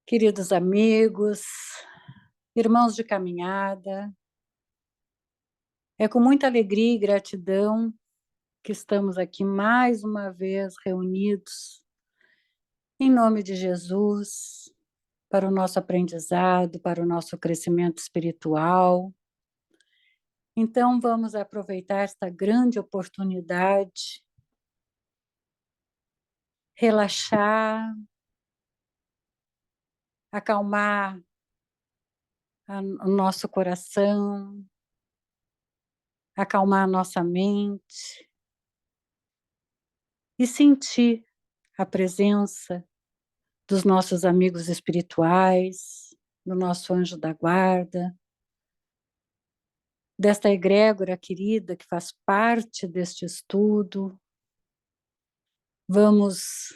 Queridos amigos, irmãos de caminhada, é com muita alegria e gratidão que estamos aqui mais uma vez reunidos em nome de Jesus, para o nosso aprendizado, para o nosso crescimento espiritual. Então, vamos aproveitar esta grande oportunidade, relaxar, acalmar o nosso coração, acalmar a nossa mente e sentir a presença dos nossos amigos espirituais, do nosso anjo da guarda, desta egrégora querida que faz parte deste estudo. Vamos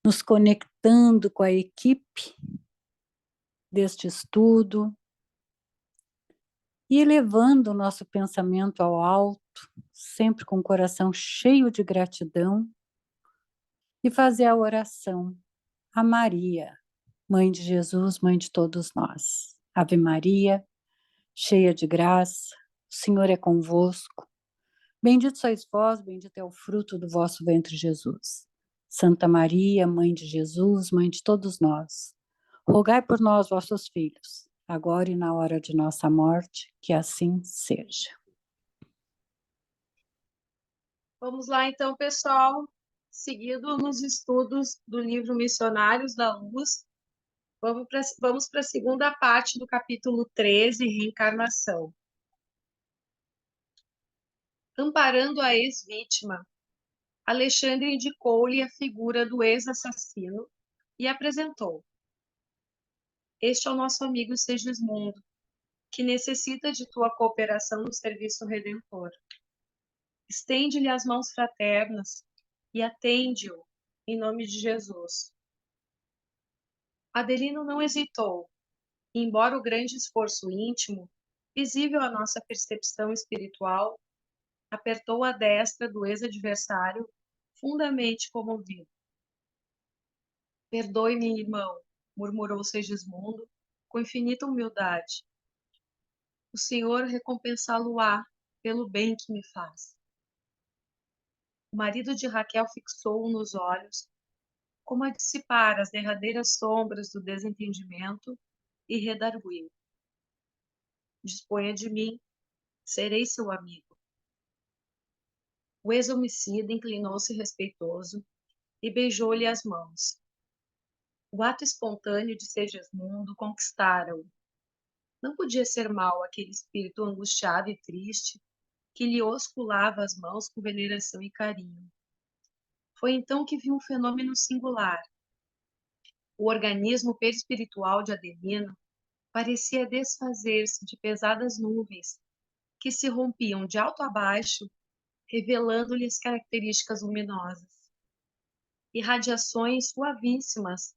nos conectando com a equipe deste estudo e elevando o nosso pensamento ao alto, sempre com o coração cheio de gratidão, e fazer a oração a Maria, Mãe de Jesus, Mãe de todos nós. Ave Maria, cheia de graça, o Senhor é convosco. Bendito sois vós, bendito é o fruto do vosso ventre, Jesus. Santa Maria, Mãe de Jesus, Mãe de todos nós, rogai por nós, vossos filhos, agora e na hora de nossa morte, que assim seja. Vamos lá então, pessoal. Seguindo nos estudos do livro Missionários da Luz, vamos para a segunda parte do capítulo 13, Reencarnação. Amparando a ex-vítima, Alexandre indicou-lhe a figura do ex-assassino e apresentou. Este é o nosso amigo Segismundo, que necessita de tua cooperação no serviço redentor. Estende-lhe as mãos fraternas e atende-o em nome de Jesus. Adelino não hesitou, e, embora o grande esforço íntimo, visível à nossa percepção espiritual, apertou a destra do ex-adversário, fundamente comovido. Perdoe-me, irmão, murmurou Segismundo, com infinita humildade. O Senhor recompensá-lo-á pelo bem que me faz. O marido de Raquel fixou-o nos olhos, como a dissipar as derradeiras sombras do desentendimento, e redarguiu. Disponha de mim, serei seu amigo. O ex-homicida inclinou-se respeitoso e beijou-lhe as mãos. O ato espontâneo de Segismundo conquistara-o. Não podia ser mau aquele espírito angustiado e triste que lhe osculava as mãos com veneração e carinho. Foi então que viu um fenômeno singular. O organismo perispiritual de Adelino parecia desfazer-se de pesadas nuvens que se rompiam de alto a baixo, revelando-lhe as características luminosas. Irradiações suavíssimas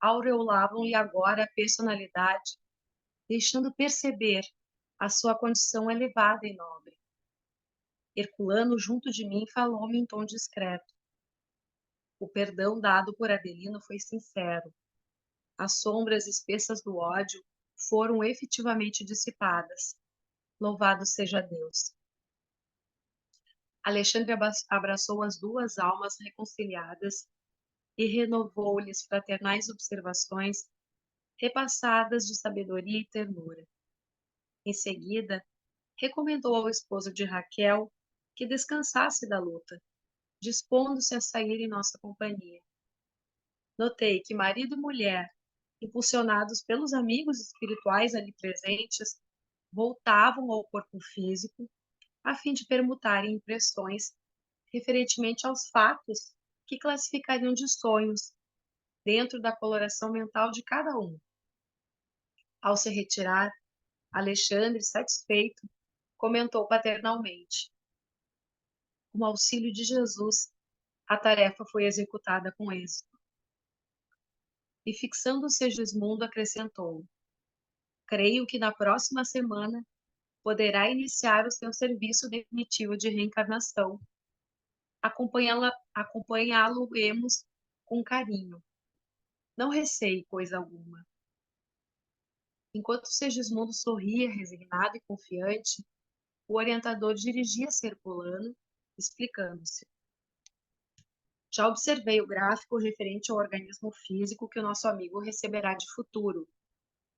aureolavam-lhe agora a personalidade, deixando perceber a sua condição elevada e nobre. Herculano, junto de mim, falou-me em tom discreto. O perdão dado por Adelino foi sincero. As sombras espessas do ódio foram efetivamente dissipadas. Louvado seja Deus. Alexandre abraçou as duas almas reconciliadas e renovou-lhes fraternais observações repassadas de sabedoria e ternura. Em seguida, recomendou ao esposo de Raquel que descansasse da luta, dispondo-se a sair em nossa companhia. Notei que marido e mulher, impulsionados pelos amigos espirituais ali presentes, voltavam ao corpo físico a fim de permutarem impressões referentemente aos fatos que classificariam de sonhos dentro da coloração mental de cada um. Ao se retirar, Alexandre, satisfeito, comentou paternalmente. Com o auxílio de Jesus, a tarefa foi executada com êxito. E fixando o Segismundo, acrescentou: creio que na próxima semana poderá iniciar o seu serviço definitivo de reencarnação. Acompanhá-lo-emos com carinho. Não receie coisa alguma. Enquanto Segismundo sorria, resignado e confiante, o orientador dirigia-se a Herculano, explicando-se. Já observei o gráfico referente ao organismo físico que o nosso amigo receberá de futuro,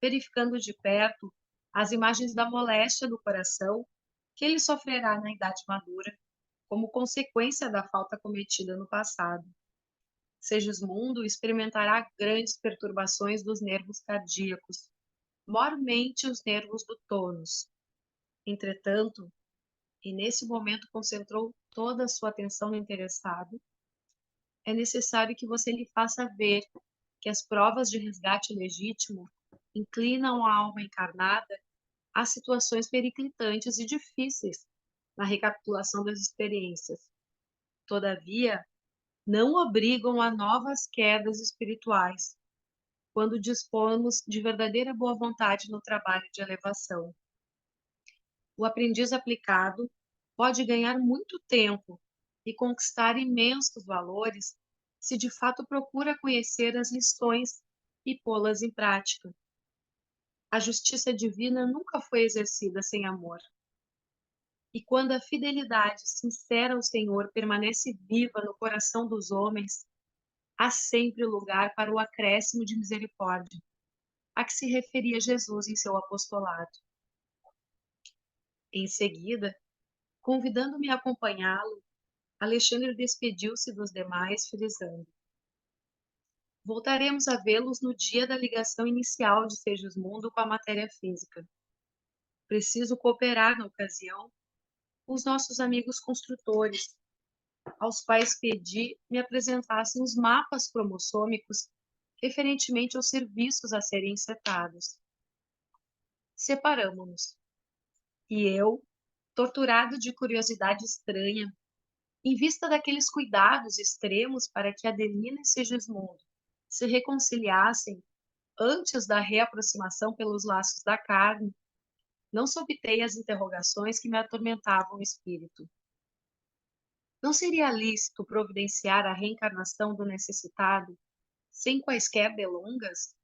verificando de perto as imagens da moléstia do coração que ele sofrerá na idade madura, como consequência da falta cometida no passado. Segismundo experimentará grandes perturbações dos nervos cardíacos, mormente os nervos do tônus. Entretanto, e nesse momento concentrou toda a sua atenção no interessado, é necessário que você lhe faça ver que as provas de resgate legítimo inclinam a alma encarnada a situações periclitantes e difíceis na recapitulação das experiências. Todavia, não obrigam a novas quedas espirituais, quando dispomos de verdadeira boa vontade no trabalho de elevação. O aprendiz aplicado pode ganhar muito tempo e conquistar imensos valores se de fato procura conhecer as lições e pô-las em prática. A justiça divina nunca foi exercida sem amor. E quando a fidelidade sincera ao Senhor permanece viva no coração dos homens, há sempre lugar para o acréscimo de misericórdia, a que se referia Jesus em seu apostolado. Em seguida, convidando-me a acompanhá-lo, Alexandre despediu-se dos demais, frisando: voltaremos a vê-los no dia da ligação inicial de Segismundo com a matéria física. Preciso cooperar na ocasião com os nossos amigos construtores, aos quais pedi me apresentassem os mapas cromossômicos referentemente aos serviços a serem setados. Separamo-nos, e eu, torturado de curiosidade estranha, em vista daqueles cuidados extremos para que Adelina e Segismundo se reconciliassem antes da reaproximação pelos laços da carne, não sobtei as interrogações que me atormentavam o espírito. Não seria lícito providenciar a reencarnação do necessitado sem quaisquer delongas?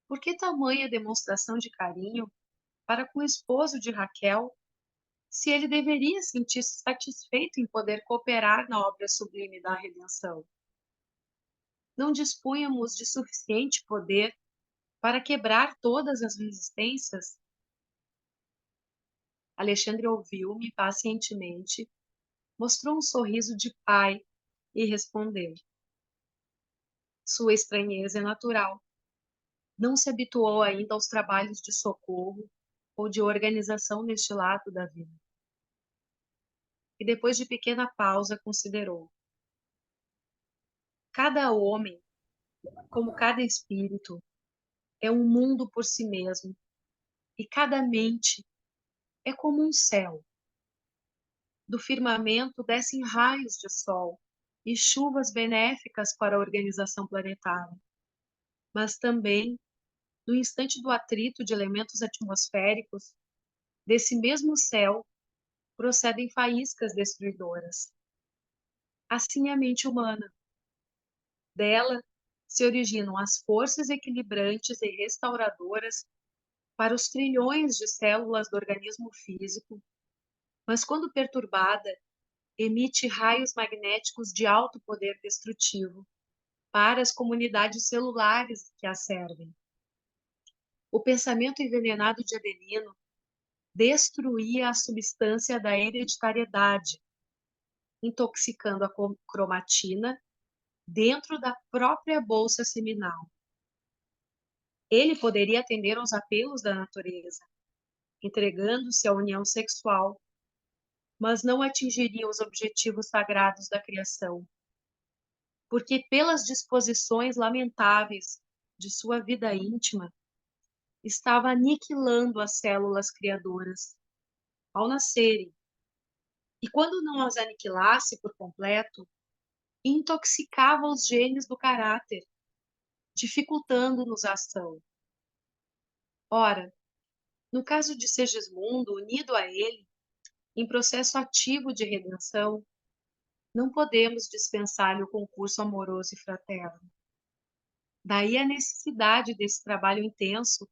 Por que tamanha demonstração de carinho para com o esposo de Raquel, se ele deveria sentir-se satisfeito em poder cooperar na obra sublime da redenção? Não dispunhamos de suficiente poder para quebrar todas as resistências? Alexandre ouviu-me pacientemente, mostrou um sorriso de pai e respondeu: sua estranheza é natural. Não se habituou ainda aos trabalhos de socorro ou de organização neste lado da vida. E depois de pequena pausa, considerou: cada homem, como cada espírito, é um mundo por si mesmo, e cada mente é como um céu. Do firmamento descem raios de sol e chuvas benéficas para a organização planetária, mas também, no instante do atrito de elementos atmosféricos, desse mesmo céu procedem faíscas destruidoras. Assim é a mente humana. Dela se originam as forças equilibrantes e restauradoras para os trilhões de células do organismo físico, mas quando perturbada, emite raios magnéticos de alto poder destrutivo para as comunidades celulares que a servem. O pensamento envenenado de Adelino destruía a substância da hereditariedade, intoxicando a cromatina dentro da própria bolsa seminal. Ele poderia atender aos apelos da natureza, entregando-se à união sexual, mas não atingiria os objetivos sagrados da criação, porque pelas disposições lamentáveis de sua vida íntima, estava aniquilando as células criadoras ao nascerem, e quando não as aniquilasse por completo, intoxicava os genes do caráter, dificultando-nos a ação. Ora, no caso de Segismundo, unido a ele, em processo ativo de redenção, não podemos dispensar-lhe o concurso amoroso e fraterno. Daí a necessidade desse trabalho intenso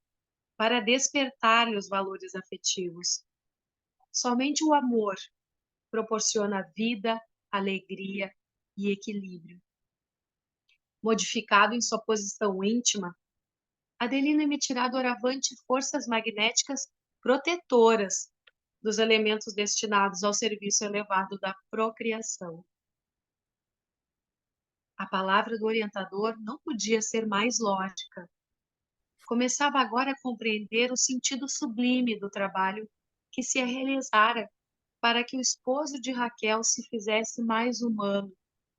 para despertar-lhe os valores afetivos. Somente o amor proporciona vida, alegria e equilíbrio. Modificado em sua posição íntima, Adelino emitirá doravante forças magnéticas protetoras dos elementos destinados ao serviço elevado da procriação. A palavra do orientador não podia ser mais lógica. Começava agora a compreender o sentido sublime do trabalho que se realizara para que o esposo de Raquel se fizesse mais humano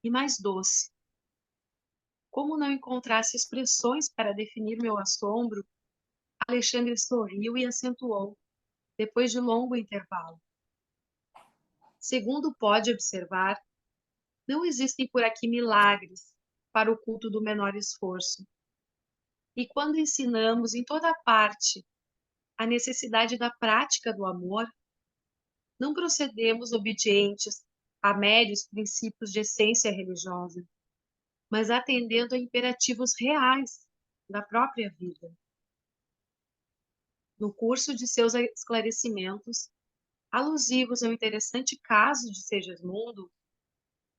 e mais doce. Como não encontrasse expressões para definir meu assombro, Alexandre sorriu e acentuou, depois de longo intervalo. Segundo pode observar, não existem por aqui milagres para o culto do menor esforço. E quando ensinamos em toda parte a necessidade da prática do amor, não procedemos obedientes a meros princípios de essência religiosa, mas atendendo a imperativos reais da própria vida. No curso de seus esclarecimentos, alusivos ao interessante caso de Segismundo,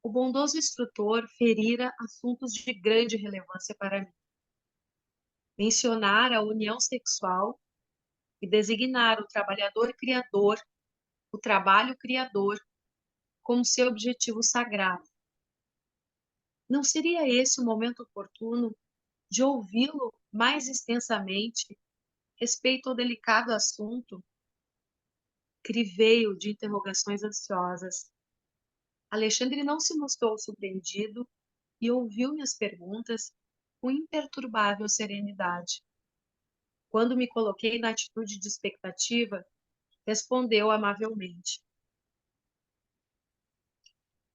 o bondoso instrutor ferira assuntos de grande relevância para mim. Mencionar a união sexual e designar o trabalhador criador, o trabalho criador, como seu objetivo sagrado. Não seria esse o momento oportuno de ouvi-lo mais extensamente respeito ao delicado assunto? Criveio de interrogações ansiosas. Alexandre não se mostrou surpreendido e ouviu minhas perguntas com imperturbável serenidade. Quando me coloquei na atitude de expectativa, respondeu amavelmente: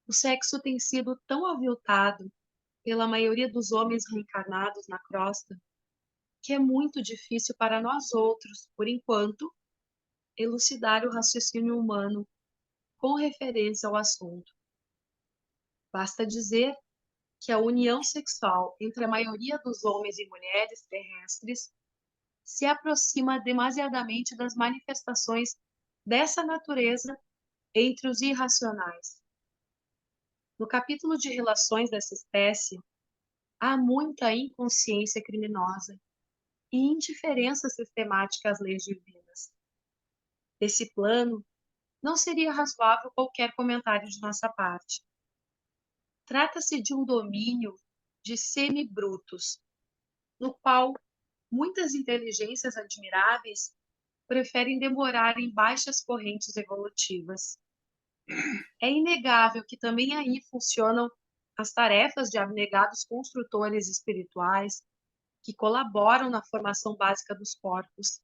o sexo tem sido tão aviltado pela maioria dos homens reencarnados na crosta que é muito difícil para nós outros, por enquanto, elucidar o raciocínio humano com referência ao assunto. Basta dizer que a união sexual entre a maioria dos homens e mulheres terrestres se aproxima demasiadamente das manifestações dessa natureza entre os irracionais. No capítulo de relações dessa espécie, há muita inconsciência criminosa e indiferença sistemática às leis divinas. Desse plano, não seria razoável qualquer comentário de nossa parte. Trata-se de um domínio de semibrutos, no qual muitas inteligências admiráveis preferem demorar em baixas correntes evolutivas. É inegável que também aí funcionam as tarefas de abnegados construtores espirituais que colaboram na formação básica dos corpos,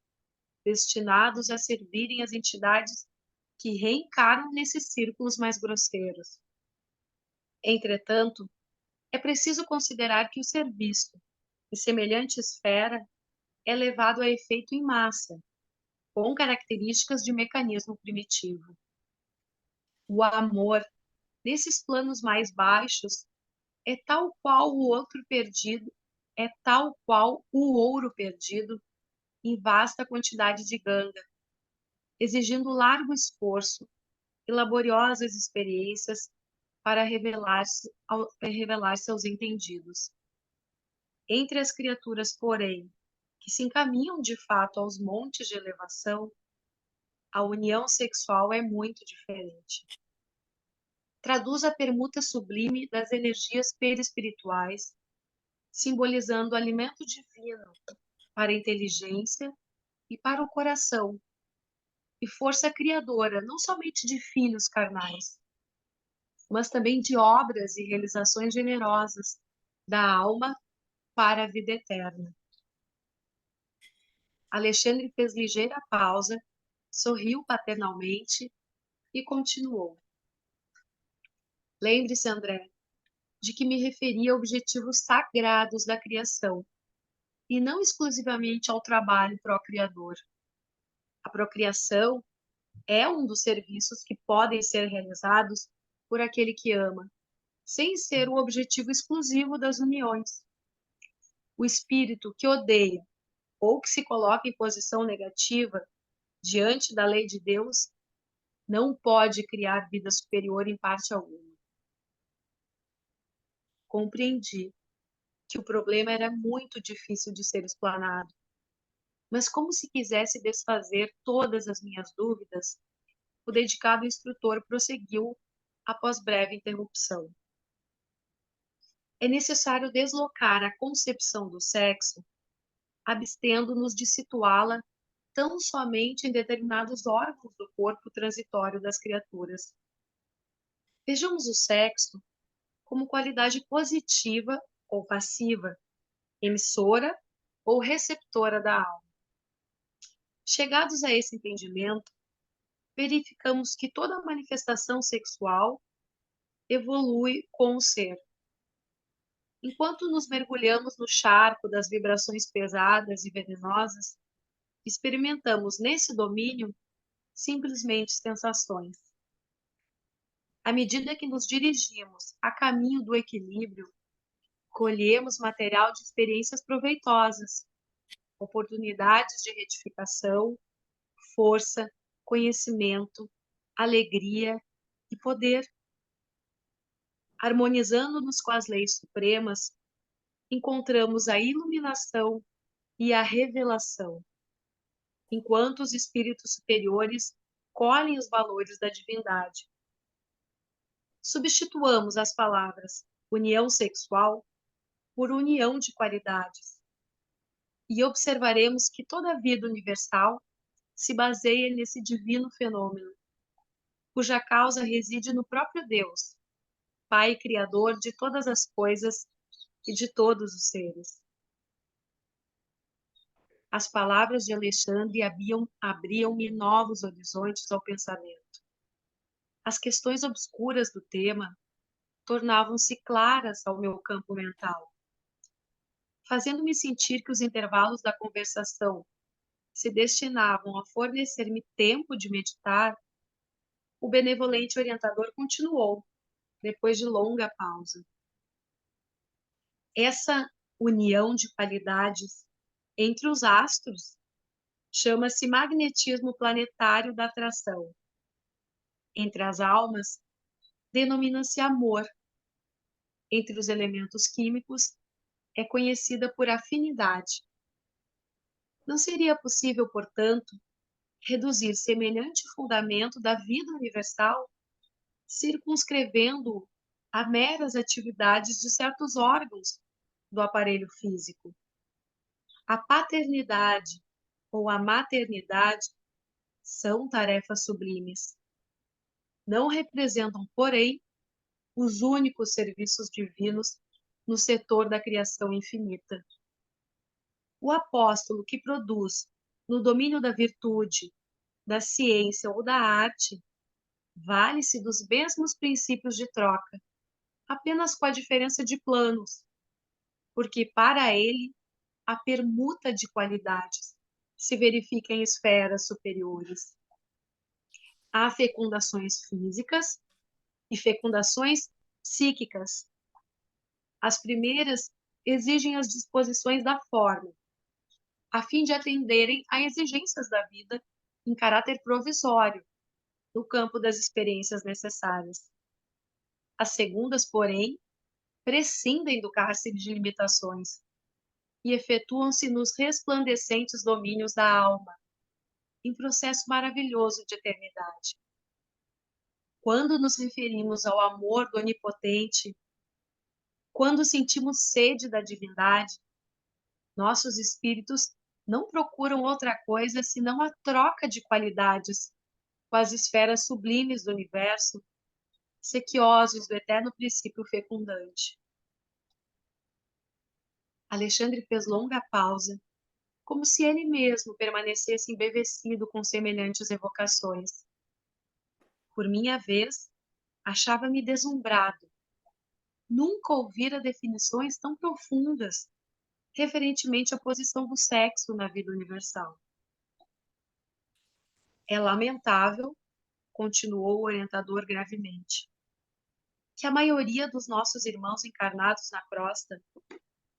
destinados a servirem as entidades que reencarnam nesses círculos mais grosseiros. Entretanto, é preciso considerar que o serviço, em semelhante esfera, é levado a efeito em massa, com características de mecanismo primitivo. O amor, nesses planos mais baixos, é tal qual o outro perdido, é tal qual o ouro perdido em vasta quantidade de ganga, exigindo largo esforço e laboriosas experiências para revelar-se aos entendidos. Entre as criaturas, porém, que se encaminham de fato aos montes de elevação, a união sexual é muito diferente. Traduz a permuta sublime das energias perispirituais, simbolizando o alimento divino para a inteligência e para o coração, e força criadora não somente de filhos carnais, mas também de obras e realizações generosas da alma para a vida eterna. Alexandre fez ligeira pausa, sorriu paternalmente e continuou. Lembre-se, André, de que me referi a objetivos sagrados da criação, e não exclusivamente ao trabalho procriador. A procriação é um dos serviços que podem ser realizados por aquele que ama, sem ser o objetivo exclusivo das uniões. O espírito que odeia ou que se coloca em posição negativa diante da lei de Deus não pode criar vida superior em parte alguma. Compreendi que o problema era muito difícil de ser explanado, mas como se quisesse desfazer todas as minhas dúvidas, o dedicado instrutor prosseguiu após breve interrupção. É necessário deslocar a concepção do sexo, abstendo-nos de situá-la tão somente em determinados órgãos do corpo transitório das criaturas. Vejamos o sexo como qualidade positiva ou passiva, emissora ou receptora da alma. Chegados a esse entendimento, verificamos que toda manifestação sexual evolui com o ser. Enquanto nos mergulhamos no charco das vibrações pesadas e venenosas, experimentamos nesse domínio simplesmente sensações. À medida que nos dirigimos a caminho do equilíbrio, colhemos material de experiências proveitosas, oportunidades de retificação, força, conhecimento, alegria e poder. Harmonizando-nos com as leis supremas, encontramos a iluminação e a revelação, enquanto os espíritos superiores colhem os valores da divindade. Substituamos as palavras união sexual por união de qualidades e observaremos que toda a vida universal se baseia nesse divino fenômeno, cuja causa reside no próprio Deus, Pai Criador de todas as coisas e de todos os seres. As palavras de Alexandre abriam-me novos horizontes ao pensamento. As questões obscuras do tema tornavam-se claras ao meu campo mental, fazendo-me sentir que os intervalos da conversação se destinavam a fornecer-me tempo de meditar. O benevolente orientador continuou, depois de longa pausa. Essa união de qualidades entre os astros chama-se magnetismo planetário da atração. Entre as almas, denomina-se amor. Entre os elementos químicos, é conhecida por afinidade. Não seria possível, portanto, reduzir semelhante fundamento da vida universal, circunscrevendo-o a meras atividades de certos órgãos do aparelho físico. A paternidade ou a maternidade são tarefas sublimes. Não representam, porém, os únicos serviços divinos no setor da criação infinita. O apóstolo que produz, no domínio da virtude, da ciência ou da arte, vale-se dos mesmos princípios de troca, apenas com a diferença de planos, porque para ele a permuta de qualidades se verifica em esferas superiores. Há fecundações físicas e fecundações psíquicas. As primeiras exigem as disposições da forma, a fim de atenderem a exigências da vida em caráter provisório, no campo das experiências necessárias. As segundas, porém, prescindem do cárcere de limitações e efetuam-se nos resplandecentes domínios da alma, em processo maravilhoso de eternidade. Quando nos referimos ao amor do Onipotente, quando sentimos sede da divindade, nossos espíritos não procuram outra coisa senão a troca de qualidades com as esferas sublimes do universo, sequiosos do eterno princípio fecundante. Alexandre fez longa pausa, como se ele mesmo permanecesse embevecido com semelhantes evocações. Por minha vez, achava-me deslumbrado. Nunca ouvira definições tão profundas referentemente à posição do sexo na vida universal. É lamentável, continuou o orientador gravemente, que a maioria dos nossos irmãos encarnados na crosta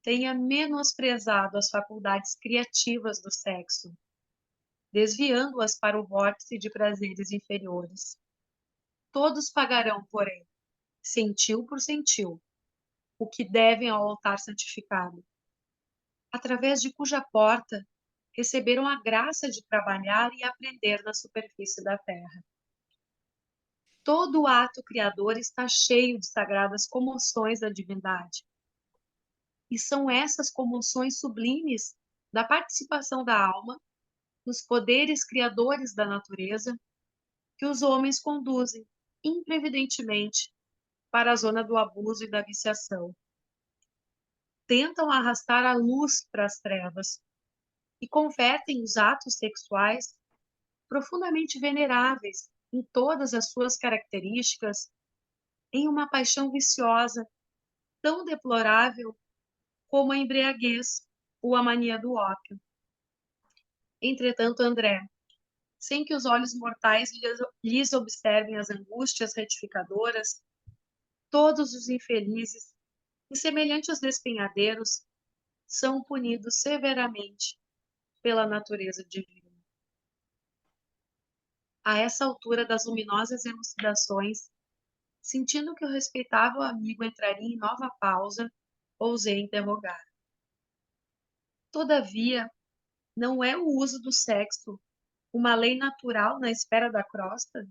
tenha menosprezado as faculdades criativas do sexo, desviando-as para o vórtice de prazeres inferiores. Todos pagarão, porém, centil por centil, o que devem ao altar santificado, através de cuja porta receberam a graça de trabalhar e aprender na superfície da terra. Todo o ato criador está cheio de sagradas comoções da divindade. E são essas comoções sublimes da participação da alma nos poderes criadores da natureza que os homens conduzem imprevidentemente para a zona do abuso e da viciação. Tentam arrastar a luz para as trevas e convertem os atos sexuais profundamente veneráveis em todas as suas características em uma paixão viciosa tão deplorável como a embriaguez ou a mania do ópio. Entretanto, André, sem que os olhos mortais lhes observem as angústias retificadoras, todos os infelizes, e semelhantes despenhadeiros, são punidos severamente pela natureza divina. A essa altura das luminosas elucidações, sentindo que o respeitável amigo entraria em nova pausa, ousei interrogar. Todavia, não é o uso do sexo uma lei natural na esfera da crosta?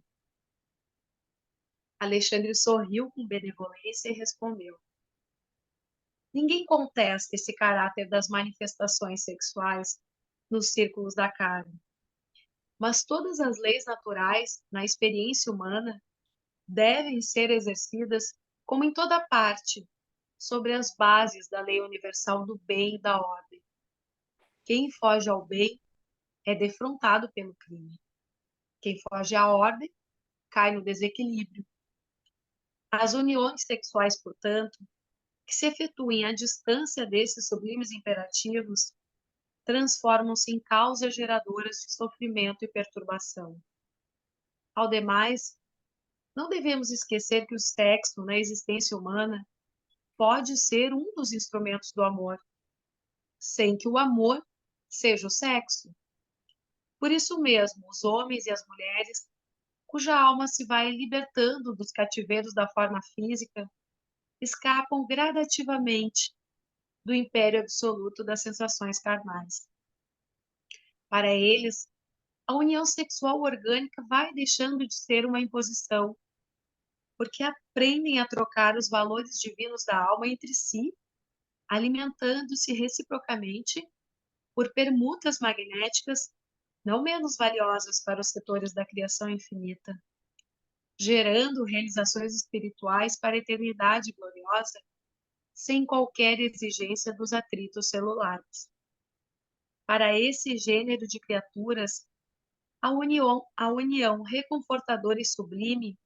Alexandre sorriu com benevolência e respondeu. Ninguém contesta esse caráter das manifestações sexuais nos círculos da carne. Mas todas as leis naturais, na experiência humana, devem ser exercidas, como em toda parte, sobre as bases da lei universal do bem e da ordem. Quem foge ao bem é defrontado pelo crime. Quem foge à ordem cai no desequilíbrio. As uniões sexuais, portanto, que se efetuem à distância desses sublimes imperativos, transformam-se em causas geradoras de sofrimento e perturbação. Ao demais, não devemos esquecer que o sexo, na existência humana, pode ser um dos instrumentos do amor, sem que o amor seja o sexo. Por isso mesmo, os homens e as mulheres, cuja alma se vai libertando dos cativeiros da forma física, escapam gradativamente do império absoluto das sensações carnais. Para eles, a união sexual orgânica vai deixando de ser uma imposição, porque aprendem a trocar os valores divinos da alma entre si, alimentando-se reciprocamente por permutas magnéticas não menos valiosas para os setores da criação infinita, gerando realizações espirituais para a eternidade gloriosa, sem qualquer exigência dos atritos celulares. Para esse gênero de criaturas, a união reconfortadora e sublime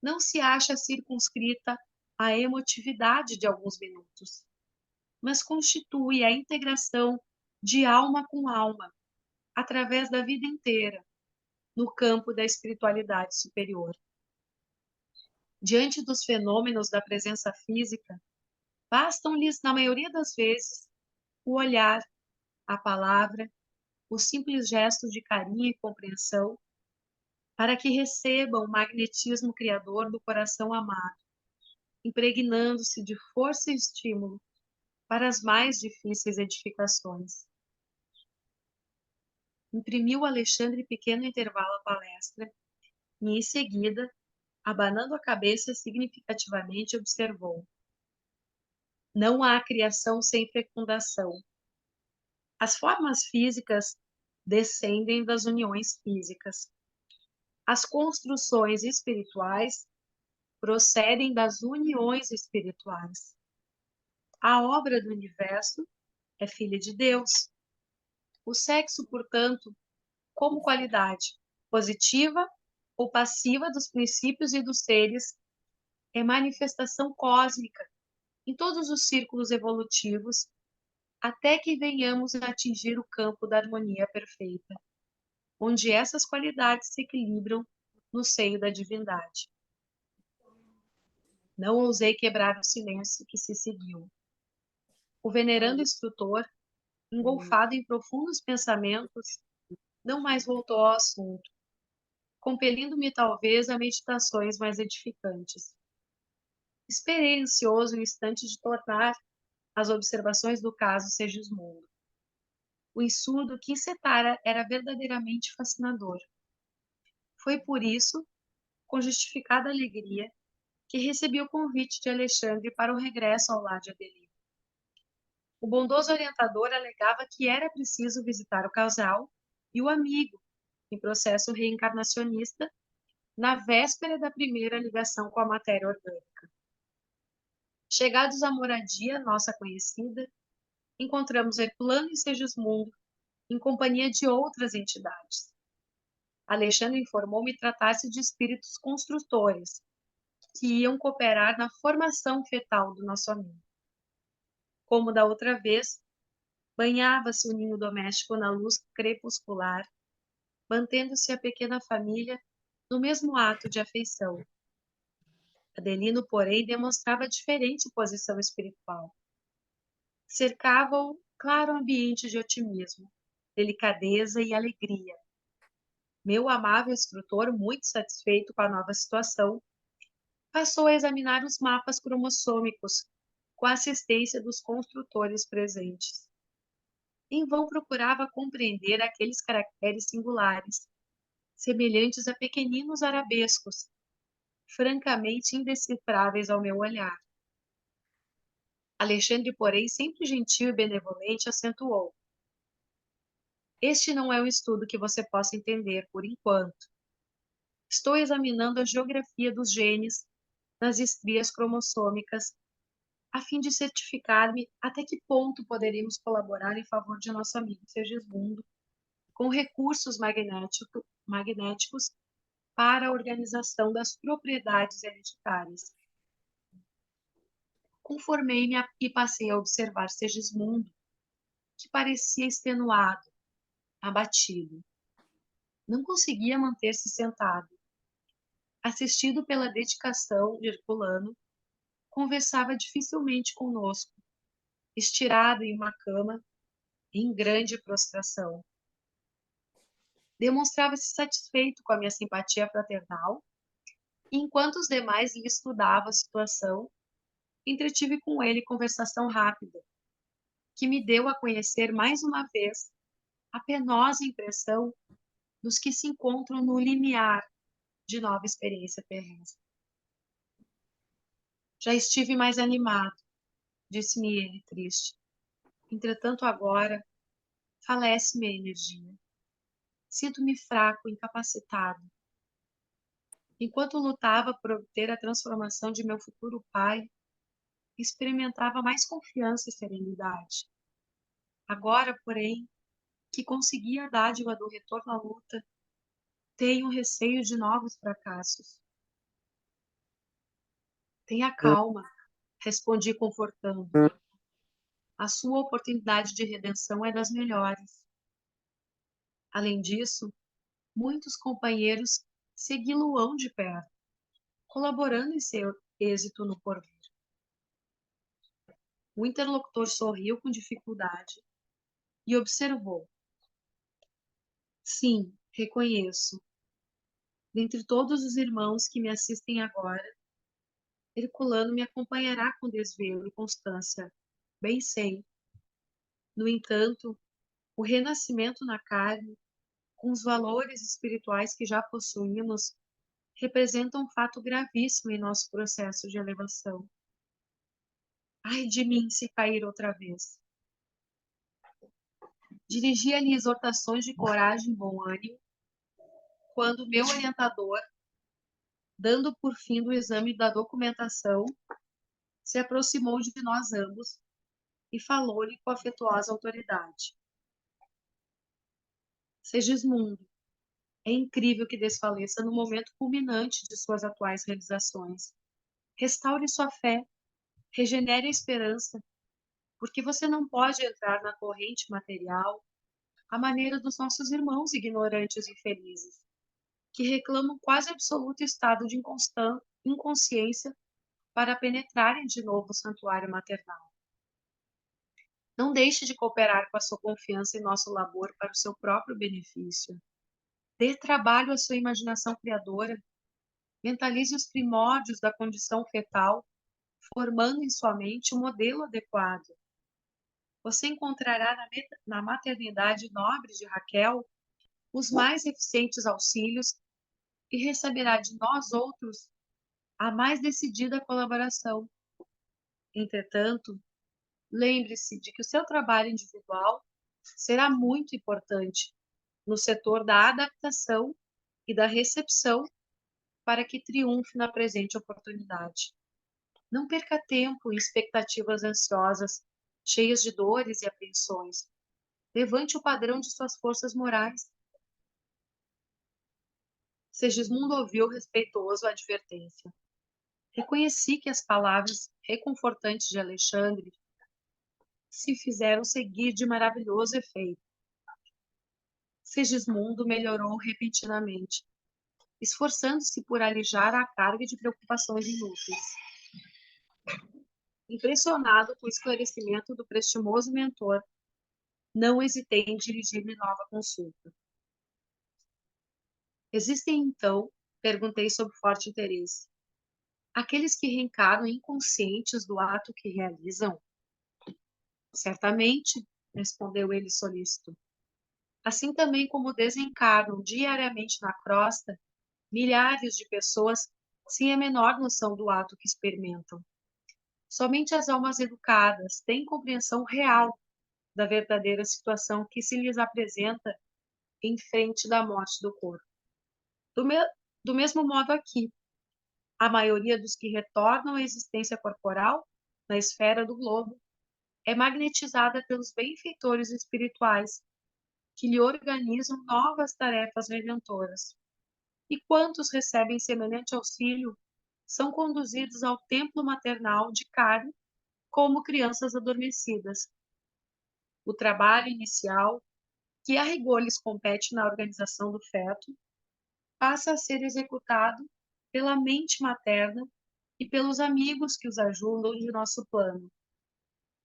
não se acha circunscrita à emotividade de alguns minutos, mas constitui a integração de alma com alma, através da vida inteira, no campo da espiritualidade superior. Diante dos fenômenos da presença física, bastam-lhes, na maioria das vezes, o olhar, a palavra, os simples gestos de carinho e compreensão, para que recebam o magnetismo criador do coração amado, impregnando-se de força e estímulo para as mais difíceis edificações. Imprimiu Alexandre pequeno intervalo à palestra e, em seguida, abanando a cabeça significativamente, observou: não há criação sem fecundação. As formas físicas descendem das uniões físicas. As construções espirituais procedem das uniões espirituais. A obra do universo é filha de Deus. O sexo, portanto, como qualidade positiva ou passiva dos princípios e dos seres, é manifestação cósmica em todos os círculos evolutivos, até que venhamos a atingir o campo da harmonia perfeita, onde essas qualidades se equilibram no seio da divindade. Não ousei quebrar o silêncio que se seguiu. O venerando instrutor, engolfado em profundos pensamentos, não mais voltou ao assunto, compelindo-me talvez a meditações mais edificantes. Esperei ansioso o instante de tornar as observações do caso Segismundo. O estudo que encetara era verdadeiramente fascinador. Foi por isso, com justificada alegria, que recebi o convite de Alexandre para o regresso ao lar de Adelino. O bondoso orientador alegava que era preciso visitar o casal e o amigo, em processo reencarnacionista, na véspera da primeira ligação com a matéria orgânica. Chegados à moradia, nossa conhecida, encontramos Herculano e Segismundo em companhia de outras entidades. Alexandre informou-me tratar-se de espíritos construtores, que iam cooperar na formação fetal do nosso amigo. Como da outra vez, banhava-se o ninho doméstico na luz crepuscular, mantendo-se a pequena família no mesmo ato de afeição. Adelino, porém, demonstrava diferente posição espiritual. Cercava-o claro ambiente de otimismo, delicadeza e alegria. Meu amável instrutor, muito satisfeito com a nova situação, passou a examinar os mapas cromossômicos com a assistência dos construtores presentes. Em vão procurava compreender aqueles caracteres singulares, semelhantes a pequeninos arabescos, francamente indecifráveis ao meu olhar. Alexandre, porém, sempre gentil e benevolente, acentuou: este não é um estudo que você possa entender por enquanto. Estou examinando a geografia dos genes nas estrias cromossômicas, a fim de certificar-me até que ponto poderíamos colaborar em favor de nosso amigo Segismundo com recursos magnéticos para a organização das propriedades hereditárias. Conformei-me e passei a observar Segismundo, que parecia extenuado, abatido. Não conseguia manter-se sentado. Assistido pela dedicação de Herculano, conversava dificilmente conosco, estirado em uma cama, em grande prostração. Demonstrava-se satisfeito com a minha simpatia fraternal, e enquanto os demais lhe estudavam a situação, entretive com ele conversação rápida, que me deu a conhecer mais uma vez a penosa impressão dos que se encontram no limiar de nova experiência terrestre. Já estive mais animado, disse-me ele, triste. Entretanto, agora, falece-me a energia. Sinto-me fraco, incapacitado. Enquanto lutava por obter a transformação de meu futuro pai, experimentava mais confiança e serenidade. Agora, porém, que consegui a dádiva do retorno à luta, tenho receio de novos fracassos. Tenha calma, respondi confortando. A sua oportunidade de redenção é das melhores. Além disso, muitos companheiros segui-lo-ão de perto, colaborando em seu êxito no porvir. O interlocutor sorriu com dificuldade e observou. Sim, reconheço. Dentre todos os irmãos que me assistem agora, Herculano me acompanhará com desvelo e constância. Bem sei. No entanto, o renascimento na carne, com os valores espirituais que já possuímos, representa um fato gravíssimo em nosso processo de elevação. Ai de mim se cair outra vez. Dirigia-lhe exortações de coragem e bom ânimo, quando meu orientador, dando por fim do exame da documentação, se aproximou de nós ambos e falou-lhe com afetuosa autoridade. Segismundo, é incrível que desfaleça no momento culminante de suas atuais realizações. Restaure sua fé, regenere a esperança, porque você não pode entrar na corrente material à maneira dos nossos irmãos ignorantes e infelizes, que reclamam quase absoluto estado de inconsciência para penetrarem de novo o santuário maternal. Não deixe de cooperar com a sua confiança em nosso labor para o seu próprio benefício. Dê trabalho à sua imaginação criadora. Mentalize os primórdios da condição fetal, formando em sua mente um modelo adequado. Você encontrará na maternidade nobre de Raquel os mais eficientes auxílios e receberá de nós outros a mais decidida colaboração. Entretanto, lembre-se de que o seu trabalho individual será muito importante no setor da adaptação e da recepção para que triunfe na presente oportunidade. Não perca tempo em expectativas ansiosas, cheias de dores e apreensões. Levante o padrão de suas forças morais. Segismundo ouviu respeitoso a advertência. Reconheci que as palavras reconfortantes de Alexandre se fizeram seguir de maravilhoso efeito. Segismundo melhorou repentinamente, esforçando-se por alijar a carga de preocupações inúteis. Impressionado com o esclarecimento do prestimoso mentor, não hesitei em dirigir-lhe nova consulta. Existem, então, perguntei sob forte interesse, aqueles que reencarnam inconscientes do ato que realizam? Certamente, respondeu ele solícito. Assim também como desencarnam diariamente na crosta milhares de pessoas sem a menor noção do ato que experimentam. Somente as almas educadas têm compreensão real da verdadeira situação que se lhes apresenta em frente da morte do corpo. Do, me do mesmo modo aqui, a maioria dos que retornam à existência corporal, na esfera do globo, é magnetizada pelos benfeitores espirituais, que lhe organizam novas tarefas redentoras. E quantos recebem semelhante auxílio são conduzidos ao templo maternal de carne como crianças adormecidas. O trabalho inicial, que a rigor lhes compete na organização do feto, passa a ser executado pela mente materna e pelos amigos que os ajudam de nosso plano.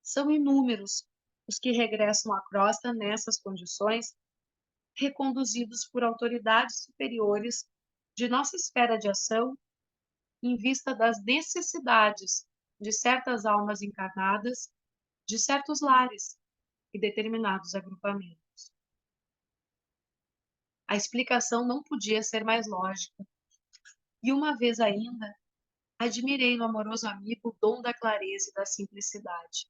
São inúmeros os que regressam à crosta nessas condições, reconduzidos por autoridades superiores de nossa esfera de ação, em vista das necessidades de certas almas encarnadas, de certos lares e determinados agrupamentos. A explicação não podia ser mais lógica. E uma vez ainda, admirei no amoroso amigo o dom da clareza e da simplicidade.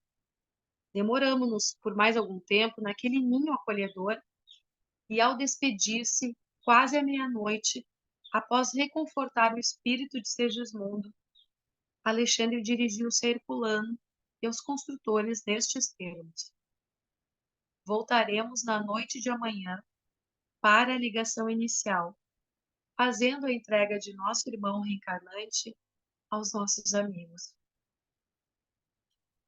Demoramo-nos por mais algum tempo naquele ninho acolhedor e, ao despedir-se, quase à meia-noite, após reconfortar o espírito de Segismundo, Alexandre dirigiu-se a Herculano e aos construtores nestes termos: voltaremos na noite de amanhã para a ligação inicial, fazendo a entrega de nosso irmão reencarnante aos nossos amigos.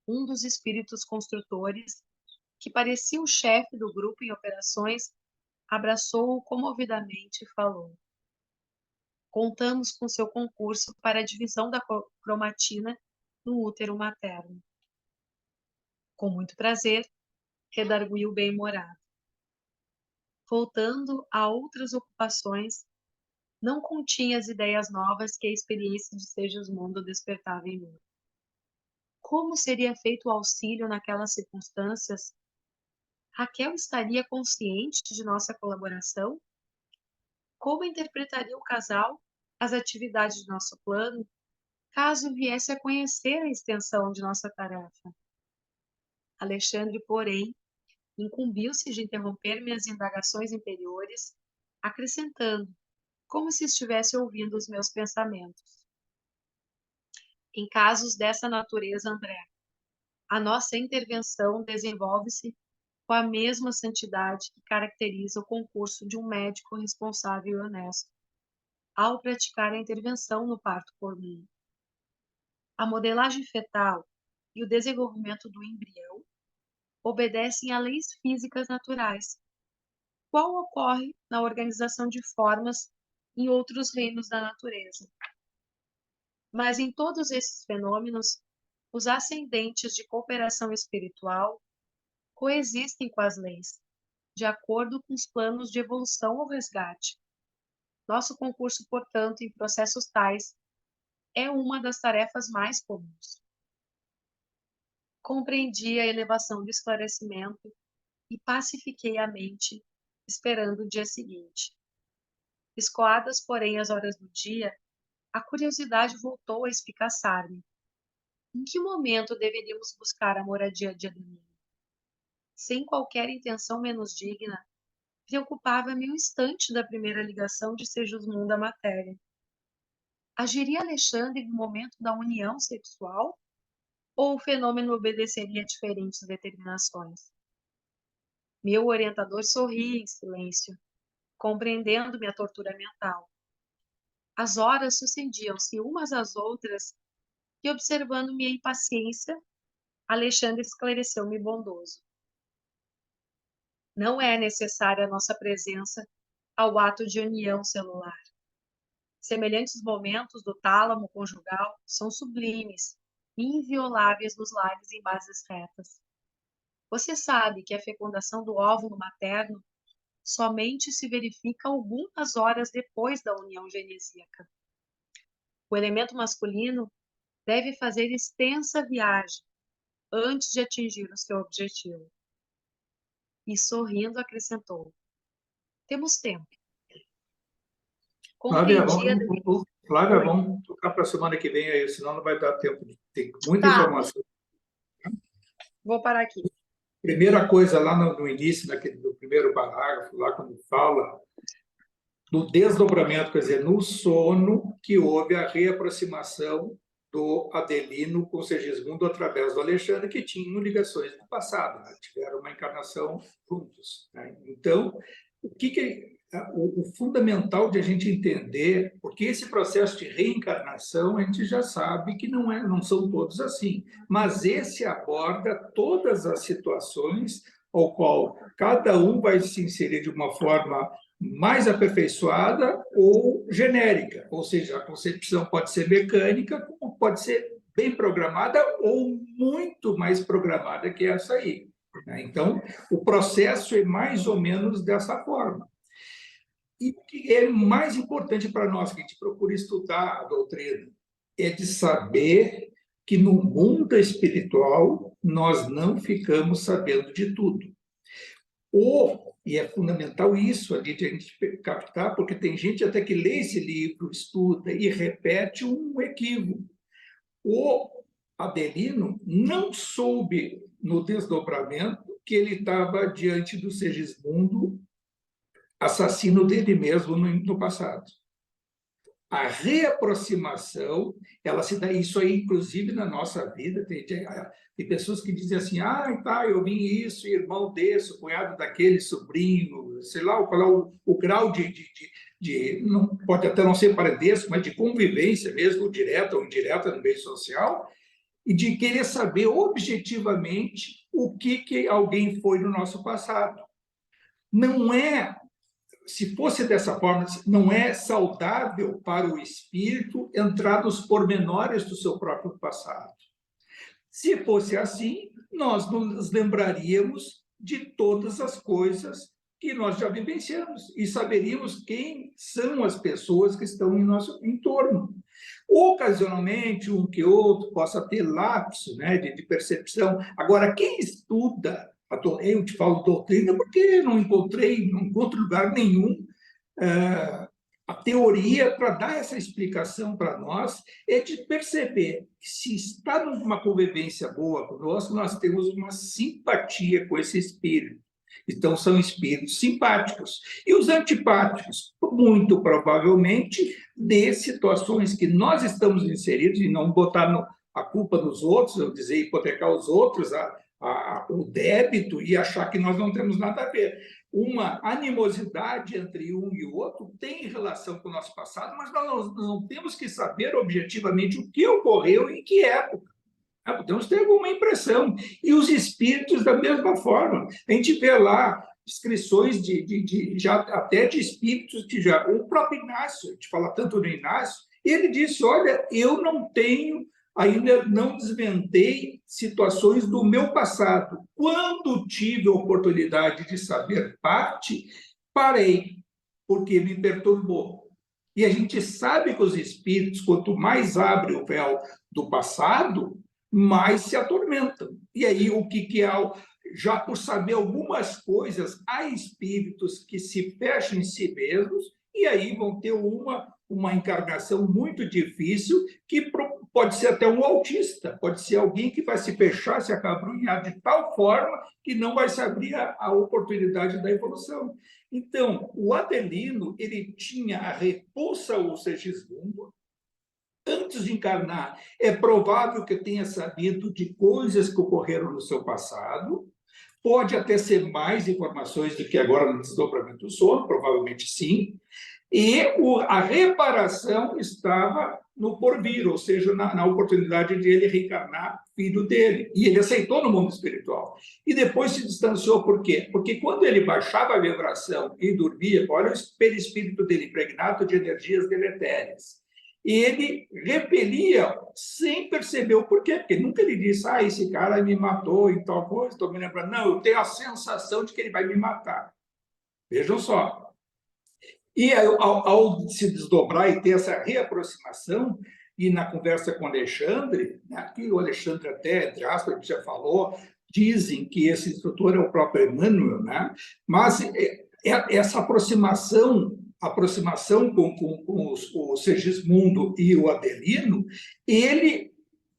Um dos espíritos construtores, que parecia o chefe do grupo em operações, abraçou-o comovidamente e falou: contamos com seu concurso para a divisão da cromatina no útero materno. Com muito prazer, redarguiu o bem-humorado. Voltando a outras ocupações, não continha as ideias novas que a experiência de Segismundo despertava em mim. Como seria feito o auxílio naquelas circunstâncias? Raquel estaria consciente de nossa colaboração? Como interpretaria o casal as atividades de nosso plano, caso viesse a conhecer a extensão de nossa tarefa? Alexandre, porém, incumbiu-se de interromper minhas indagações interiores, acrescentando, como se estivesse ouvindo os meus pensamentos: em casos dessa natureza, André, a nossa intervenção desenvolve-se com a mesma santidade que caracteriza o concurso de um médico responsável e honesto, ao praticar a intervenção no parto comum. A modelagem fetal e o desenvolvimento do embrião obedecem a leis físicas naturais, qual ocorre na organização de formas em outros reinos da natureza. Mas em todos esses fenômenos, os ascendentes de cooperação espiritual coexistem com as leis, de acordo com os planos de evolução ou resgate. Nosso concurso, portanto, em processos tais, é uma das tarefas mais comuns. Compreendi a elevação do esclarecimento e pacifiquei a mente, esperando o dia seguinte. Escoadas, porém, as horas do dia, a curiosidade voltou a espicaçar-me. Em que momento deveríamos buscar a moradia de Adelino? Sem qualquer intenção menos digna, preocupava-me o instante da primeira ligação de Segismundo à matéria. Agiria Alexandre no momento da união sexual? Ou o fenômeno obedeceria a diferentes determinações? Meu orientador sorria em silêncio, compreendendo minha tortura mental. As horas sucediam-se umas às outras e, observando minha impaciência, Alexandre esclareceu-me bondoso. Não é necessária a nossa presença ao ato de união celular. Semelhantes momentos do tálamo conjugal são sublimes e invioláveis nos lares em bases retas. Você sabe que a fecundação do óvulo materno somente se verifica algumas horas depois da união genesíaca. O elemento masculino deve fazer extensa viagem antes de atingir o seu objetivo. E sorrindo acrescentou: temos tempo. Flávia, Compreendia. Flávia, vamos tocar para a semana que vem aí, senão não vai dar tempo de ter muita informação. Vou parar aqui. Primeira coisa, lá no início, do primeiro parágrafo, lá quando fala do desdobramento, quer dizer, no sono que houve a reaproximação do Adelino com Segismundo através do Alexandre, que tinham ligações do passado, né? Tiveram uma encarnação juntos, né? Então, o fundamental de a gente entender, porque esse processo de reencarnação a gente já sabe que não são todos assim, mas esse aborda todas as situações ao qual cada um vai se inserir de uma forma mais aperfeiçoada ou genérica, ou seja, a concepção pode ser mecânica, como pode ser bem programada ou muito mais programada que essa aí. Então, o processo é mais ou menos dessa forma. E o que é mais importante para nós, que a gente procura estudar a doutrina, é de saber que no mundo espiritual nós não ficamos sabendo de tudo. E é fundamental isso, a gente captar, porque tem gente até que lê esse livro, estuda e repete um equívoco. O Adelino não soube, no desdobramento, que ele estava diante do Segismundo, assassino dele mesmo no passado. A reaproximação, ela se dá isso aí, inclusive, na nossa vida. Tem pessoas que dizem assim, eu vi isso, irmão desse, cunhado daquele, sobrinho, sei lá, qual é o grau não, pode até não ser parentesco, mas de convivência mesmo, direta ou indireta no meio social, e de querer saber objetivamente o que alguém foi no nosso passado. Não é, se fosse dessa forma, não é saudável para o espírito entrar nos pormenores do seu próprio passado. Se fosse assim, nós nos lembraríamos de todas as coisas que nós já vivenciamos e saberíamos quem são as pessoas que estão em nosso entorno. Ocasionalmente, um que outro possa ter lapso, né, de percepção. Agora, quem estuda, eu te falo doutrina porque não encontro lugar nenhum a teoria para dar essa explicação para nós é de perceber que se está numa convivência boa conosco, nós temos uma simpatia com esse espírito. Então, são espíritos simpáticos. E os antipáticos, muito provavelmente, de situações que nós estamos inseridos, e não botar a culpa nos outros, eu dizer, hipotecar os outros, o débito, e achar que nós não temos nada a ver. Uma animosidade entre um e o outro tem relação com o nosso passado, mas nós não temos que saber objetivamente o que ocorreu e em que época. Podemos ter alguma impressão. E os espíritos, da mesma forma. A gente vê lá descrições até de espíritos que já... O próprio Inácio, a gente fala tanto do Inácio, ele disse, olha, eu não tenho ainda não desvendei situações do meu passado. Quando tive a oportunidade de saber parte, parei, porque me perturbou. E a gente sabe que os espíritos, quanto mais abre o véu do passado, mais se atormentam. E aí, o que é? Já por saber algumas coisas, há espíritos que se fecham em si mesmos e aí vão ter uma encarnação muito difícil, que pode ser até um autista, pode ser alguém que vai se fechar, se acabrunhar de tal forma que não vai se abrir a oportunidade da evolução. Então, o Adelino, ele tinha a repulsa ao Segismundo. Antes de encarnar, é provável que tenha sabido de coisas que ocorreram no seu passado. Pode até ser mais informações do que agora no desdobramento do sono, provavelmente sim. E a reparação estava no porvir, ou seja, na oportunidade de ele reencarnar filho dele. E ele aceitou no mundo espiritual. E depois se distanciou, por quê? Porque quando ele baixava a vibração e dormia, olha o perispírito dele impregnado de energias deletérias. Ele repelia sem perceber o porquê, porque nunca ele disse, esse cara me matou e tal coisa, estou me lembrando. Não, eu tenho a sensação de que ele vai me matar. Vejam só. E ao se desdobrar e ter essa reaproximação, e na conversa com o Alexandre, né, que o Alexandre até, entre aspas, já falou, dizem que esse instrutor é o próprio Emmanuel, né? Mas essa aproximação com o Segismundo e o Adelino, ele